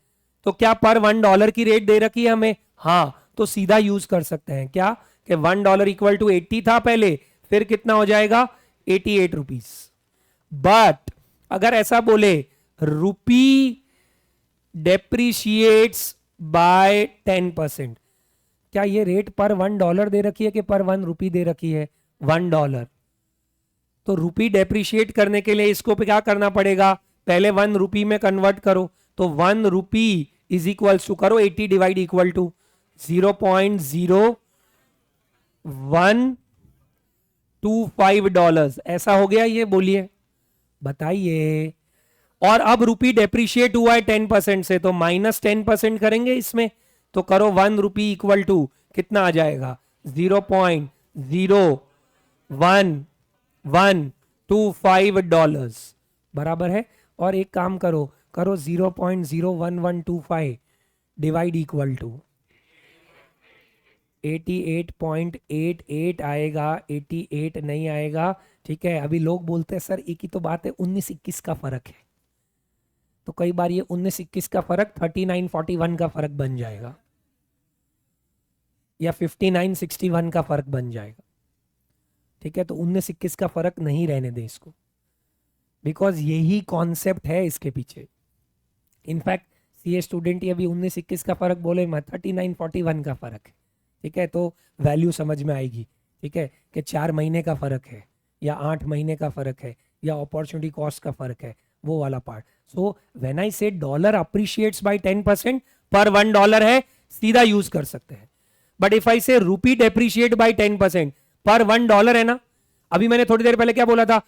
तो क्या पर $1 की रेट दे रखी है हमें, हाँ, तो सीधा यूज कर सकते हैं क्या कि $1 इक्वल टू 80 था पहले, फिर कितना हो जाएगा 88 रुपीज। बट अगर ऐसा बोले रूपी डेप्रिशिएट्स बाय 10%, क्या ये रेट पर $1 दे रखी है कि पर 1 रुपी दे रखी है, $1। तो रुपी डेप्रिशिएट करने के लिए इसको क्या करना पड़ेगा, पहले 1 रुपी में कन्वर्ट करो, तो 1 रुपी इज इक्वल टू, करो 80 डिवाइड इक्वल टू 0.0125 डॉलर्स, ऐसा हो गया ये, बोलिए बताइए। और अब रुपी डेप्रिशिएट हुआ है 10% से, तो -10% करेंगे इसमें, तो करो 1 रुपी इक्वल टू कितना आ जाएगा 0.0125 डॉलर्स, बराबर है। और एक काम करो, करो 0.01125 डिवाइड इक्वल टू 88.88 आएगा, 88 नहीं आएगा, ठीक है। अभी लोग बोलते हैं सर एक ही तो बात है, 19-21 का फर्क है, तो कई बार ये 19-21 का फर्क 39-41 का फर्क बन जाएगा, या 59-61 का फर्क बन जाएगा, ठीक है। तो 19-21 का फर्क नहीं रहने दें इसको, बिकॉज यही कॉन्सेप्ट है इसके पीछे। इनफैक्ट सीए स्टूडेंट ये भी 19-21 का फर्क बोले मत, 39-41 का फर्क है, ठीक है। तो वैल्यू समझ में आएगी, ठीक है, कि 4 महीने का फर्क है या 8 महीने का फर्क है या अपॉर्चुनिटी कॉस्ट का फर्क है, वो वाला पार्ट। सो व्हेन आई से डॉलर अप्रिशिएट्स बाय 10% पर $1 है, सीधा यूज कर सकते हैं। बट इफ आई से रूपी डेप्रिशिएट बाय 10% पर $1 है ना, अभी मैंने थोड़ी देर पहले क्या बोला था,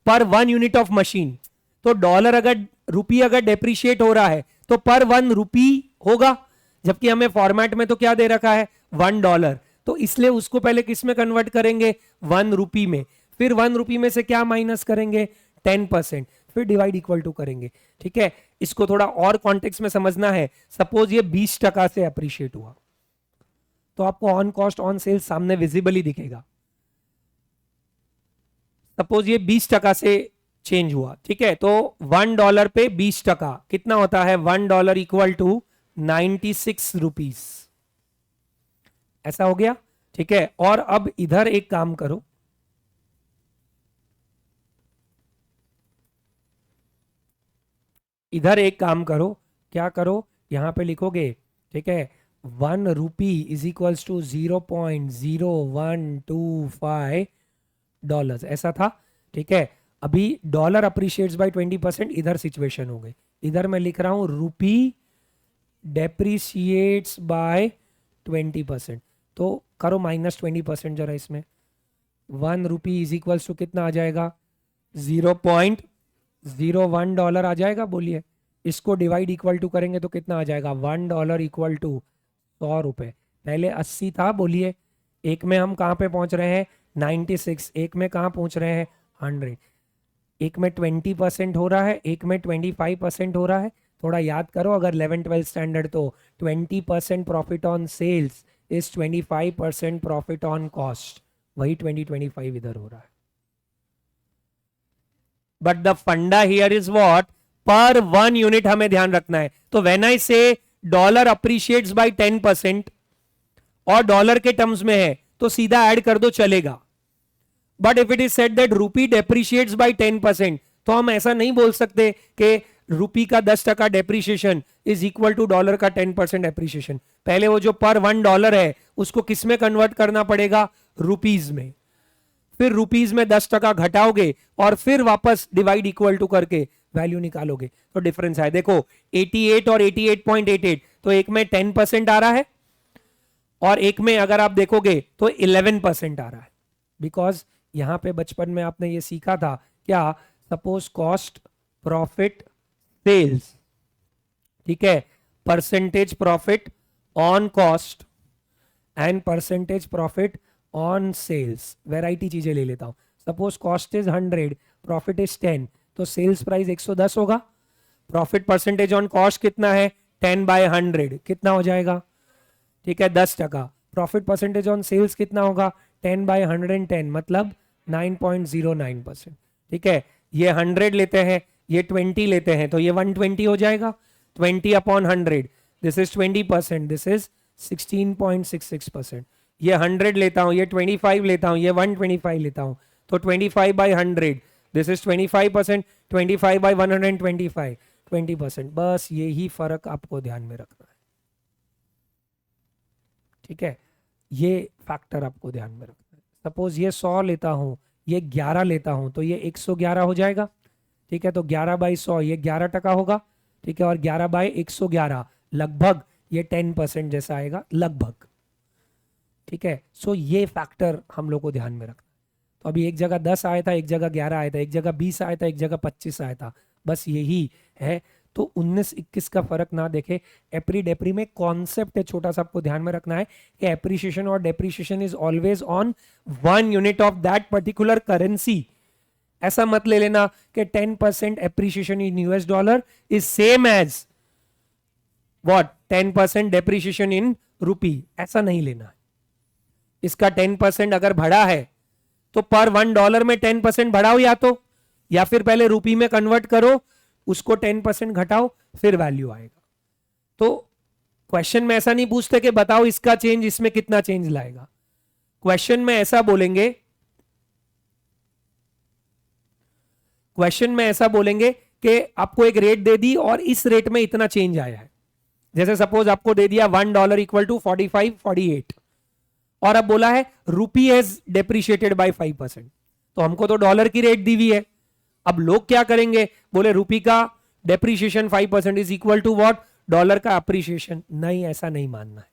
पर 1 यूनिट ऑफ मशीन, तो डॉलर अगर रुपी अगर डेप्रिशिएट हो रहा है तो पर 1 रुपी होगा, जबकि हमें फॉर्मेट में तो क्या दे रखा है $1, तो इसलिए उसको पहले किस में कन्वर्ट करेंगे 1 रुपी में, फिर 1 रुपी में से क्या माइनस करेंगे 10%, फिर डिवाइड इक्वल टू करेंगे, ठीक है। इसको थोड़ा और कॉन्टेक्स्ट में समझना है। सपोज ये 20% से अप्रिशिएट हुआ, तो आपको ऑन कॉस्ट ऑन सेल्स सामने विजिबली दिखेगा। सपोज ये 20% से चेंज हुआ, ठीक है, तो $1 पे 20% कितना होता है, $1 इक्वल टू 96 रुपीस, ऐसा हो गया, ठीक है। और अब इधर एक काम करो, इधर एक काम करो, क्या करो, यहां पे लिखोगे, ठीक है, 1 rupee is equals to 0.0125 dollars, ऐसा था, ठीक है। अभी डॉलर अप्रिशिएट्स बाय 20%, इधर सिचुएशन हो गई, इधर मैं लिख रहा हूं रुपी डेप्रिशिएट्स बाय 20%, तो करो -20% जरा इसमें, 1 रुपी इज इक्वल्स टू कितना आ जाएगा 0.01 आ जाएगा, बोलिए। इसको डिवाइड इक्वल टू करेंगे तो कितना आ जाएगा, $1 इक्वल टू 100 रुपए, पहले 80 था, बोलिए। एक में हम कहां पे पहुंच रहे हैं 96, एक में कहां पहुंच रहे हैं 100, एक में 20% हो रहा है, एक में 25% हो रहा है। थोड़ा याद करो, अगर 11-12 स्टैंडर्ड, तो 20% profit on sales is 25% profit on cost, वही 20-25 इधर हो रहा है। But the funda here is what, पर 1 यूनिट हमें ध्यान रखना है। तो व्हेन आई से डॉलर अप्रिशिएट्स बाय 10% और डॉलर के टर्म्स में है तो सीधा ऐड कर दो, चलेगा। But if it is said that रूपी डेप्रिशिएट्स बाय 10%, तो हम ऐसा नहीं बोल सकते कि रूपी का 10% depreciation is equal to dollar का 10% डेप्रिशिएशन। पहले वो जो पर $1 है उसको किस में कन्वर्ट करना पड़ेगा, रुपीज में, फिर रुपीज में 10% घटाओगे और फिर वापस डिवाइड इक्वल टू करके वैल्यू निकालोगे, तो डिफरेंस है। देखो 88 और 88.88, तो एक में 10% आ रहा है और एक में अगर आप देखोगे तो 11% आ रहा है, बिकॉज यहां पे बचपन में आपने ये सीखा था क्या, सपोज कॉस्ट प्रॉफिट सेल्स, ठीक है, percentage profit on cost and percentage profit on sales, variety चीजें ले लेता हूं। Suppose cost is 100, profit is 10, तो सेल्स प्राइस 110 होगा, प्रॉफिट परसेंटेज ऑन कॉस्ट कितना है 10/100, कितना हो जाएगा, ठीक है 10%। प्रॉफिट परसेंटेज ऑन सेल्स कितना होगा 10/110, मतलब 9.09%, ठीक है। ये 100 लेते हैं, ये 20 लेते हैं, तो ये 120 हो जाएगा, 20/100, दिस इज 20%, दिस इज 16.66%। ये 100 लेता हूं, ये 25 लेता हूं, ये 125 लेता हूं, तो 25/100, दिस इज 25%, 25/125, 20%। बस यही फर्क आपको ध्यान में रखना है, ठीक है, ये फैक्टर आपको ध्यान में रखना है। सपोज ये 100 लेता हूं, ये 11 लेता हूं, तो ये 111 हो जाएगा, ठीक है। तो 11/100 ये 11% होगा, ठीक है, और 11/111 लगभग ये 10% जैसा आएगा लगभग। ठीक है, सो ये फैक्टर हम लोग को ध्यान में रखना। तो अभी एक जगह 10 आया था, एक जगह 11 आया था, एक जगह 20 आया था, एक जगह 25 आया था, बस यही है। तो 19-21 का फर्क ना देखे। एप्री डेप्री में कॉन्सेप्ट है छोटा सा, आपको ध्यान में रखना है कि एप्रिसिएशन और depreciation is always on 1 unit of that particular currency. ऐसा मत ले लेना कि 10% appreciation in US dollar is same as what 10% depreciation in rupee, ऐसा नहीं लेना है। इसका 10% अगर बढ़ा है तो पर $1 में 10% बढ़ाओ, या फिर पहले रुपी में कन्वर्ट करो, उसको 10% घटाओ, फिर वैल्यू आएगा। तो क्वेश्चन में ऐसा नहीं पूछते कि बताओ इसका चेंज इसमें कितना चेंज लाएगा। क्वेश्चन में ऐसा बोलेंगे, कि आपको एक रेट दे दी और इस रेट में इतना चेंज आया है। जैसे सपोज आपको दे दिया $1 इक्वल टू 45-48 और अब बोला है रुपी हैज डेप्रिशिएटेड बाय 5%। तो हमको तो डॉलर की रेट दी हुई है। अब लोग क्या करेंगे, बोले रुपी का depreciation 5% is equal to what dollar का अप्रिशिएशन। नहीं, ऐसा नहीं मानना है।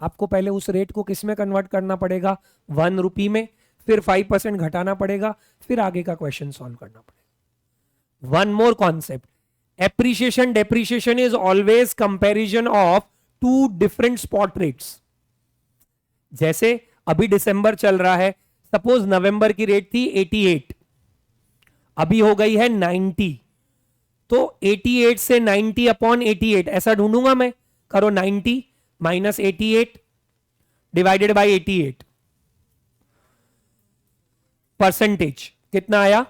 आपको पहले उस रेट को किस में कन्वर्ट करना पड़ेगा, 1 रुपी में, फिर 5% घटाना पड़ेगा, फिर आगे का क्वेश्चन सॉल्व करना पड़ेगा। One more concept, appreciation depreciation is always comparison of two different spot rates. जैसे अभी दिसंबर चल रहा है, सपोज नवंबर की रेट थी 88, अभी हो गई है 90, तो 88 से 90 अपॉन 88 ऐसा ढूंढूंगा मैं। करो 90 माइनस 88 डिवाइडेड बाय 88, परसेंटेज कितना आया।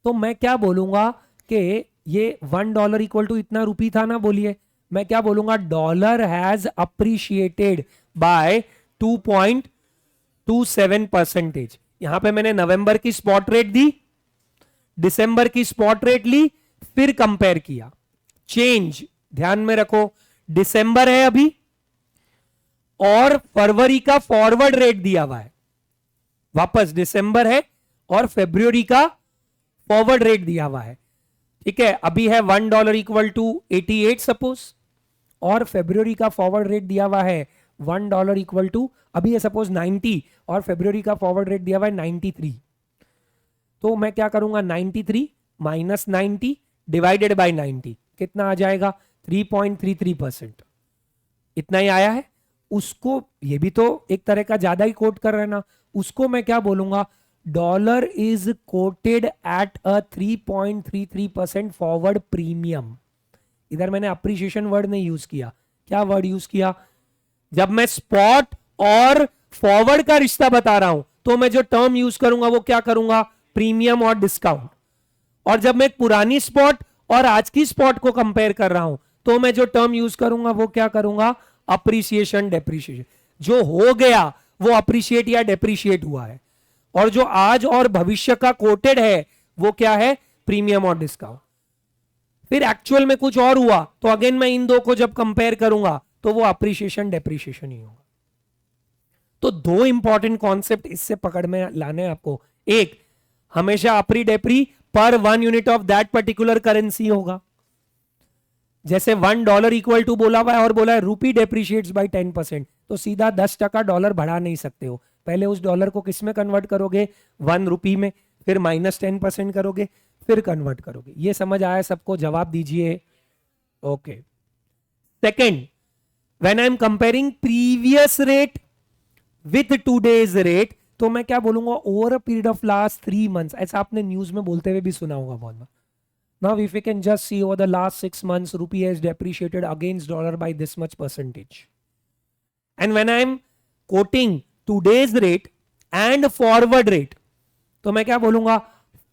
तो मैं क्या बोलूंगा कि ये $1 इक्वल टू इतना रुपी था ना, बोलिए, मैं क्या बोलूंगा, डॉलर हैज अप्रिशिएटेड बाय 2.27%। यहां पे मैंने नवंबर की स्पॉट रेट दी, दिसंबर की स्पॉट रेट ली, फिर कंपेयर किया। चेंज ध्यान में रखो, दिसंबर है अभी और फरवरी का फॉरवर्ड रेट दिया हुआ है, वापस दिसंबर है और फरवरी का फॉरवर्ड रेट दिया हुआ है। ठीक है, अभी है $1 इक्वल टू 88 सपोज, और फरवरी का फॉरवर्ड रेट दिया हुआ है $1 इक्वल टू, अभी है सपोज 90 और फरवरी का फॉरवर्ड रेट दिया हुआ है 93। तो मैं क्या करूंगा, 93 माइनस 90 डिवाइडेड बाय 90 कितना आ जाएगा, 3.33%। इतना ही आया है। उसको, ये भी तो एक तरह का ज्यादा ही कोट कर रहे हैं ना, उसको मैं क्या बोलूंगा, dollar is quoted at a 3.33% forward premium. इधर मैंने अप्रिशिएशन वर्ड नहीं यूज किया, क्या वर्ड यूज किया, जब मैं स्पॉट और फॉरवर्ड का रिश्ता बता रहा हूं तो मैं जो टर्म यूज करूंगा वो क्या करूंगा, प्रीमियम और डिस्काउंट। और जब मैं पुरानी स्पॉट और आज की स्पॉट को कंपेयर कर रहा हूं तो मैं जो टर्म यूज करूंगा वो क्या करूंगा, अप्रिसिएशन डेप्रिसिएशन। जो हो गया वो अप्रिशिएट या डेप्रिशिएट हुआ है, और जो आज और भविष्य का कोटेड है वो क्या है, प्रीमियम और डिस्काउंट। फिर एक्चुअल में कुछ और हुआ तो अगेन मैं इन दो को जब कंपेयर करूंगा तो वो अप्रिशिएशन डेप्रिशिएशन ही होगा। तो दो इंपॉर्टेंट कॉन्सेप्ट इससे पकड़ में लाने आपको। एक, हमेशा अप्री डेप्री पर 1 unit of that particular currency होगा। जैसे $1 इक्वल टू बोला हुआ है और बोला है रुपी डेप्रिशिएट्स बाय 10%, तो सीधा 10% डॉलर बढ़ा नहीं सकते हो। पहले उस डॉलर को किस में कन्वर्ट करोगे, 1 रुपी में, फिर माइनस 10% करोगे, फिर कन्वर्ट करोगे। ये समझ आया सबको, जवाब दीजिए। Okay. Second, when I am comparing previous rate with today's rate, तो मैं क्या बोलूंगा, over a period of last 3 months. ऐसा आपने न्यूज में बोलते हुए भी सुना होगा बहुत बार। Now if we can just see over the last 6 months, rupee has depreciated against dollar by this much percentage. And when I am quoting today's rate and forward rate, तो मैं क्या बोलूंगा,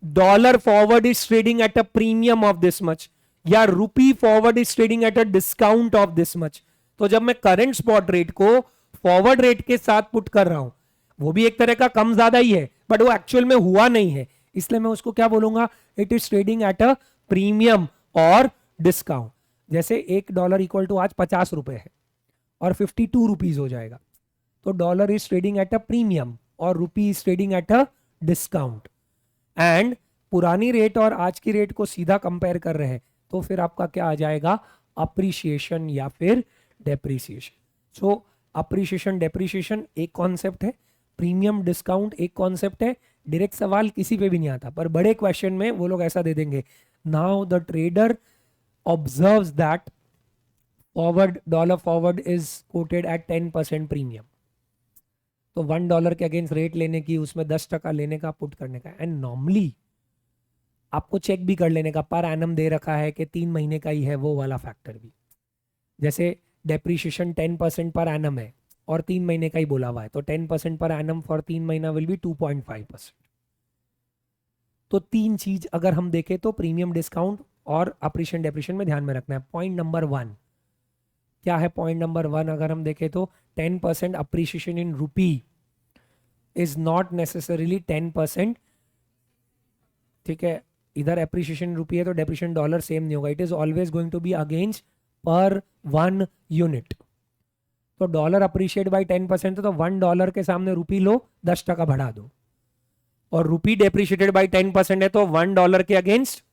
dollar forward is trading at a premium of this much, या rupee forward is trading at a discount of this much। तो जब मैं current spot rate को forward rate के साथ पुट कर रहा हूं, वो भी एक तरह का कम ज्यादा ही है, बट वो एक्चुअल में हुआ नहीं है, इसलिए मैं उसको क्या बोलूंगा, it is trading at a premium और डिस्काउंट। जैसे $1 इक्वल टू आज 50 रुपए है और 52 रुपीज हो जाएगा, तो dollar is trading at a premium और rupee is trading at a discount. And पुरानी रेट और आज की रेट को सीधा कंपेयर कर रहे हैं तो फिर आपका क्या आ जाएगा, अप्रिसिएशन या फिर डेप्रिसिएशन। सो अप्रिसिएशन डेप्रिसिएशन एक कॉन्सेप्ट है, प्रीमियम डिस्काउंट एक कॉन्सेप्ट है। डायरेक्ट सवाल किसी पे भी नहीं आता, पर बड़े क्वेश्चन में वो लोग ऐसा दे देंगे, now the trader observes that forward dollar forward is quoted at 10% premium, तो $1 के अगेंस्ट रेट लेने की, उसमें 10% लेने का, पुट करने का, एंड नॉर्मली आपको चेक भी कर लेने का, पर एनम दे रखा है कि 3 महीने का ही है, वो वाला फैक्टर भी। जैसे डेप्रीशिएशन 10% पर एनम है और 3 महीने का ही बोला हुआ है, तो 10% पर एनम फॉर 3 महीना विल बी 2.5%। तो 3 चीज अगर हम देखें तो प्रीमियम डिस्काउंट और अप्रिशिएशन डेप्रिशिएशन में ध्यान में रखना है। पॉइंट नंबर 1 क्या है? पॉइंट नंबर 1 अगर हम देखें तो 10% अप्रिशिएशन इन रूपी इज नॉट नेसेसरीली 10%, ठीक है। इधर अप्रिशिएशन रूपी है तो डेप्रिशिएशन डॉलर सेम नहीं होगा, it is always going to be against पर 1 यूनिट। तो डॉलर अप्रिशिएट बाय 10% तो $1 के सामने रूपी लो, 10% बढ़ा दो, और रूपी डेप्रिशिएटेड बाय 10% है तो $1 के अगेंस्ट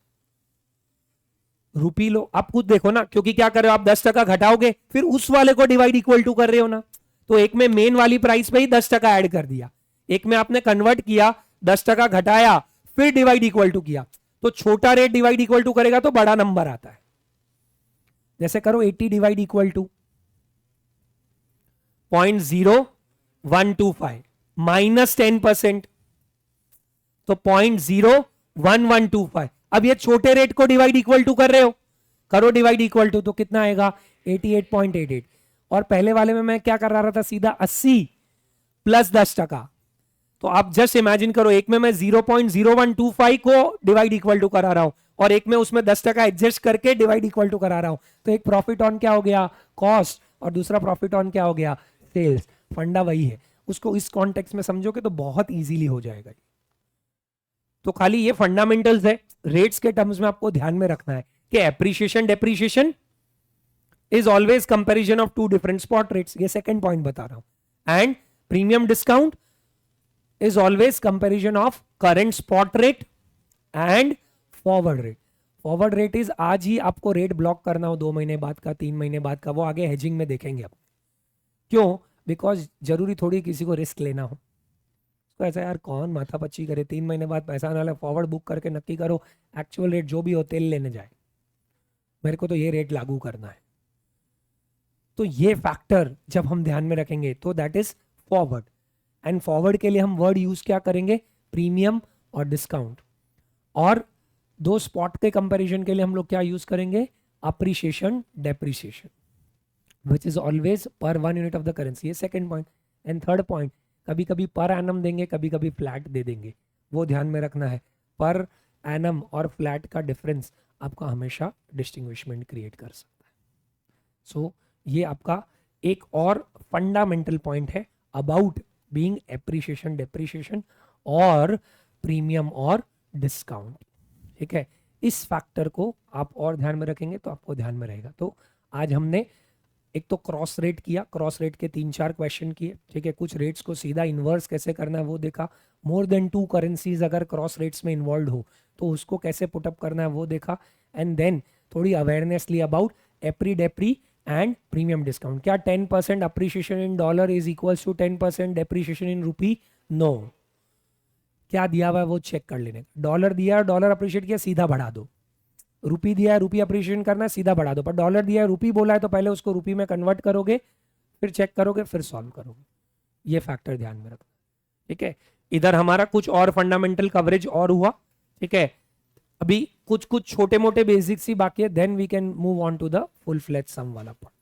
रूपी लो। आप खुद देखो ना, क्योंकि क्या कर रहे हो आप, 10% घटाओगे फिर उस वाले को डिवाइड इक्वल टू कर रहे हो ना, तो एक में मेन वाली प्राइस पे ही 10% ऐड कर दिया, एक में आपने कन्वर्ट किया, 10% घटाया, फिर डिवाइड इक्वल टू किया, तो छोटा रेट डिवाइड इक्वल टू करेगा तो बड़ा नंबर आता है। जैसे करो 80 डिवाइड इक्वल टू 0.0125 माइनस 10%, तो 0.01125। अब ये छोटे रेट को डिवाइड इक्वल टू कर रहे हो, करो डिवाइड इक्वल टू, तो कितना आएगा 88.88। और पहले वाले में मैं क्या कर रहा था, सीधा 80 प्लस 10%। तो आप जस्ट इमेजिन करो, एक में मैं 0.0125 को डिवाइड इक्वल टू करा रहा हूं और एक में उसमें 10% एडजस्ट करके डिवाइड इक्वल टू करा रहा हूं, तो एक प्रॉफिट ऑन क्या हो गया, कॉस्ट, और दूसरा प्रॉफिट ऑन क्या हो गया, सेल्स। फंडा वही है, उसको इस कॉन्टेक्स्ट में समझोगे तो बहुत इजीली हो जाएगा। तो खाली ये फंडामेंटल्स है, रेट्स के टर्म्स में आपको ध्यान में रखना है कि appreciation depreciation is always comparison of 2 different spot rates, ये सेकंड पॉइंट बता रहा हूं, and premium discount is always comparison of current spot rate and forward rate. Forward rate is आज ही आपको रेट ब्लॉक करना हो 2 महीने बाद का, 3 महीने बाद का, वो आगे हेजिंग में देखेंगे आप। क्यों? बिकॉज जरूरी थोड़ी किसी को रिस्क लेना हो, तो ऐसा यार कौन माथा पच्ची करे, 3 महीने बाद पैसा ना ले, फॉरवर्ड बुक करके नक्की करो, एक्चुअल रेट जो भी हो तेल लेने जाए, मेरे को तो ये रेट लागू करना है। तो ये फैक्टर जब हम ध्यान में रखेंगे तो that is forward. And forward के लिए हम वर्ड यूज क्या करेंगे, प्रीमियम और डिस्काउंट। और 2 स्पॉट के कंपैरिजन के लिए हम लोग क्या यूज करेंगे, appreciation depreciation, which is always पर 1 यूनिट ऑफ द करेंसी। ये second point. And third point, कभी कभी पर एनम देंगे, कभी कभी फ्लैट दे देंगे, वो ध्यान में रखना है। पर एनम और फ्लैट का डिफरेंस आपका हमेशा डिस्टिंग्विशमेंट क्रिएट कर सकता है। सो ये आपका एक और फंडामेंटल पॉइंट है अबाउट बीइंग एप्रिसिएशन डेप्रिसिएशन और प्रीमियम और डिस्काउंट, ठीक है। इस फैक्टर को आप और ध्यान में रखेंगे तो आपको ध्यान में रहेगा। तो आज हमने एक तो क्रॉस रेट किया, क्रॉस रेट के 3-4 क्वेश्चन किए, ठीक है। कुछ रेट्स को सीधा इन्वर्स कैसे करना है वो देखा, मोर देन 2 करेंसीज अगर क्रॉस रेट्स में इन्वॉल्व हो तो उसको कैसे पुटअप करना है वो देखा। एंड देन थोड़ी अवेयरनेस ली about appre depre and premium discount. क्या 10% appreciation in dollar is equals to 10% depreciation in rupee? No. क्या दिया हुआ है वो चेक कर लेने। डॉलर दिया, डॉलर अप्रिशिएट किया, सीधा बढ़ा दो। रूपी दिया है, रूपी अप्रिशिएशन करना है, सीधा बढ़ा दो। पर डॉलर दिया है, रूपी बोला है, तो पहले उसको रूपी में कन्वर्ट करोगे, फिर चेक करोगे, फिर सॉल्व करोगे। ये फैक्टर ध्यान में रखना, ठीक है। इधर हमारा कुछ और फंडामेंटल कवरेज और हुआ, ठीक है। अभी कुछ छोटे मोटे बेसिक्स ही बाकी है, then we can move on to the full fledge sum वाला पार्ट।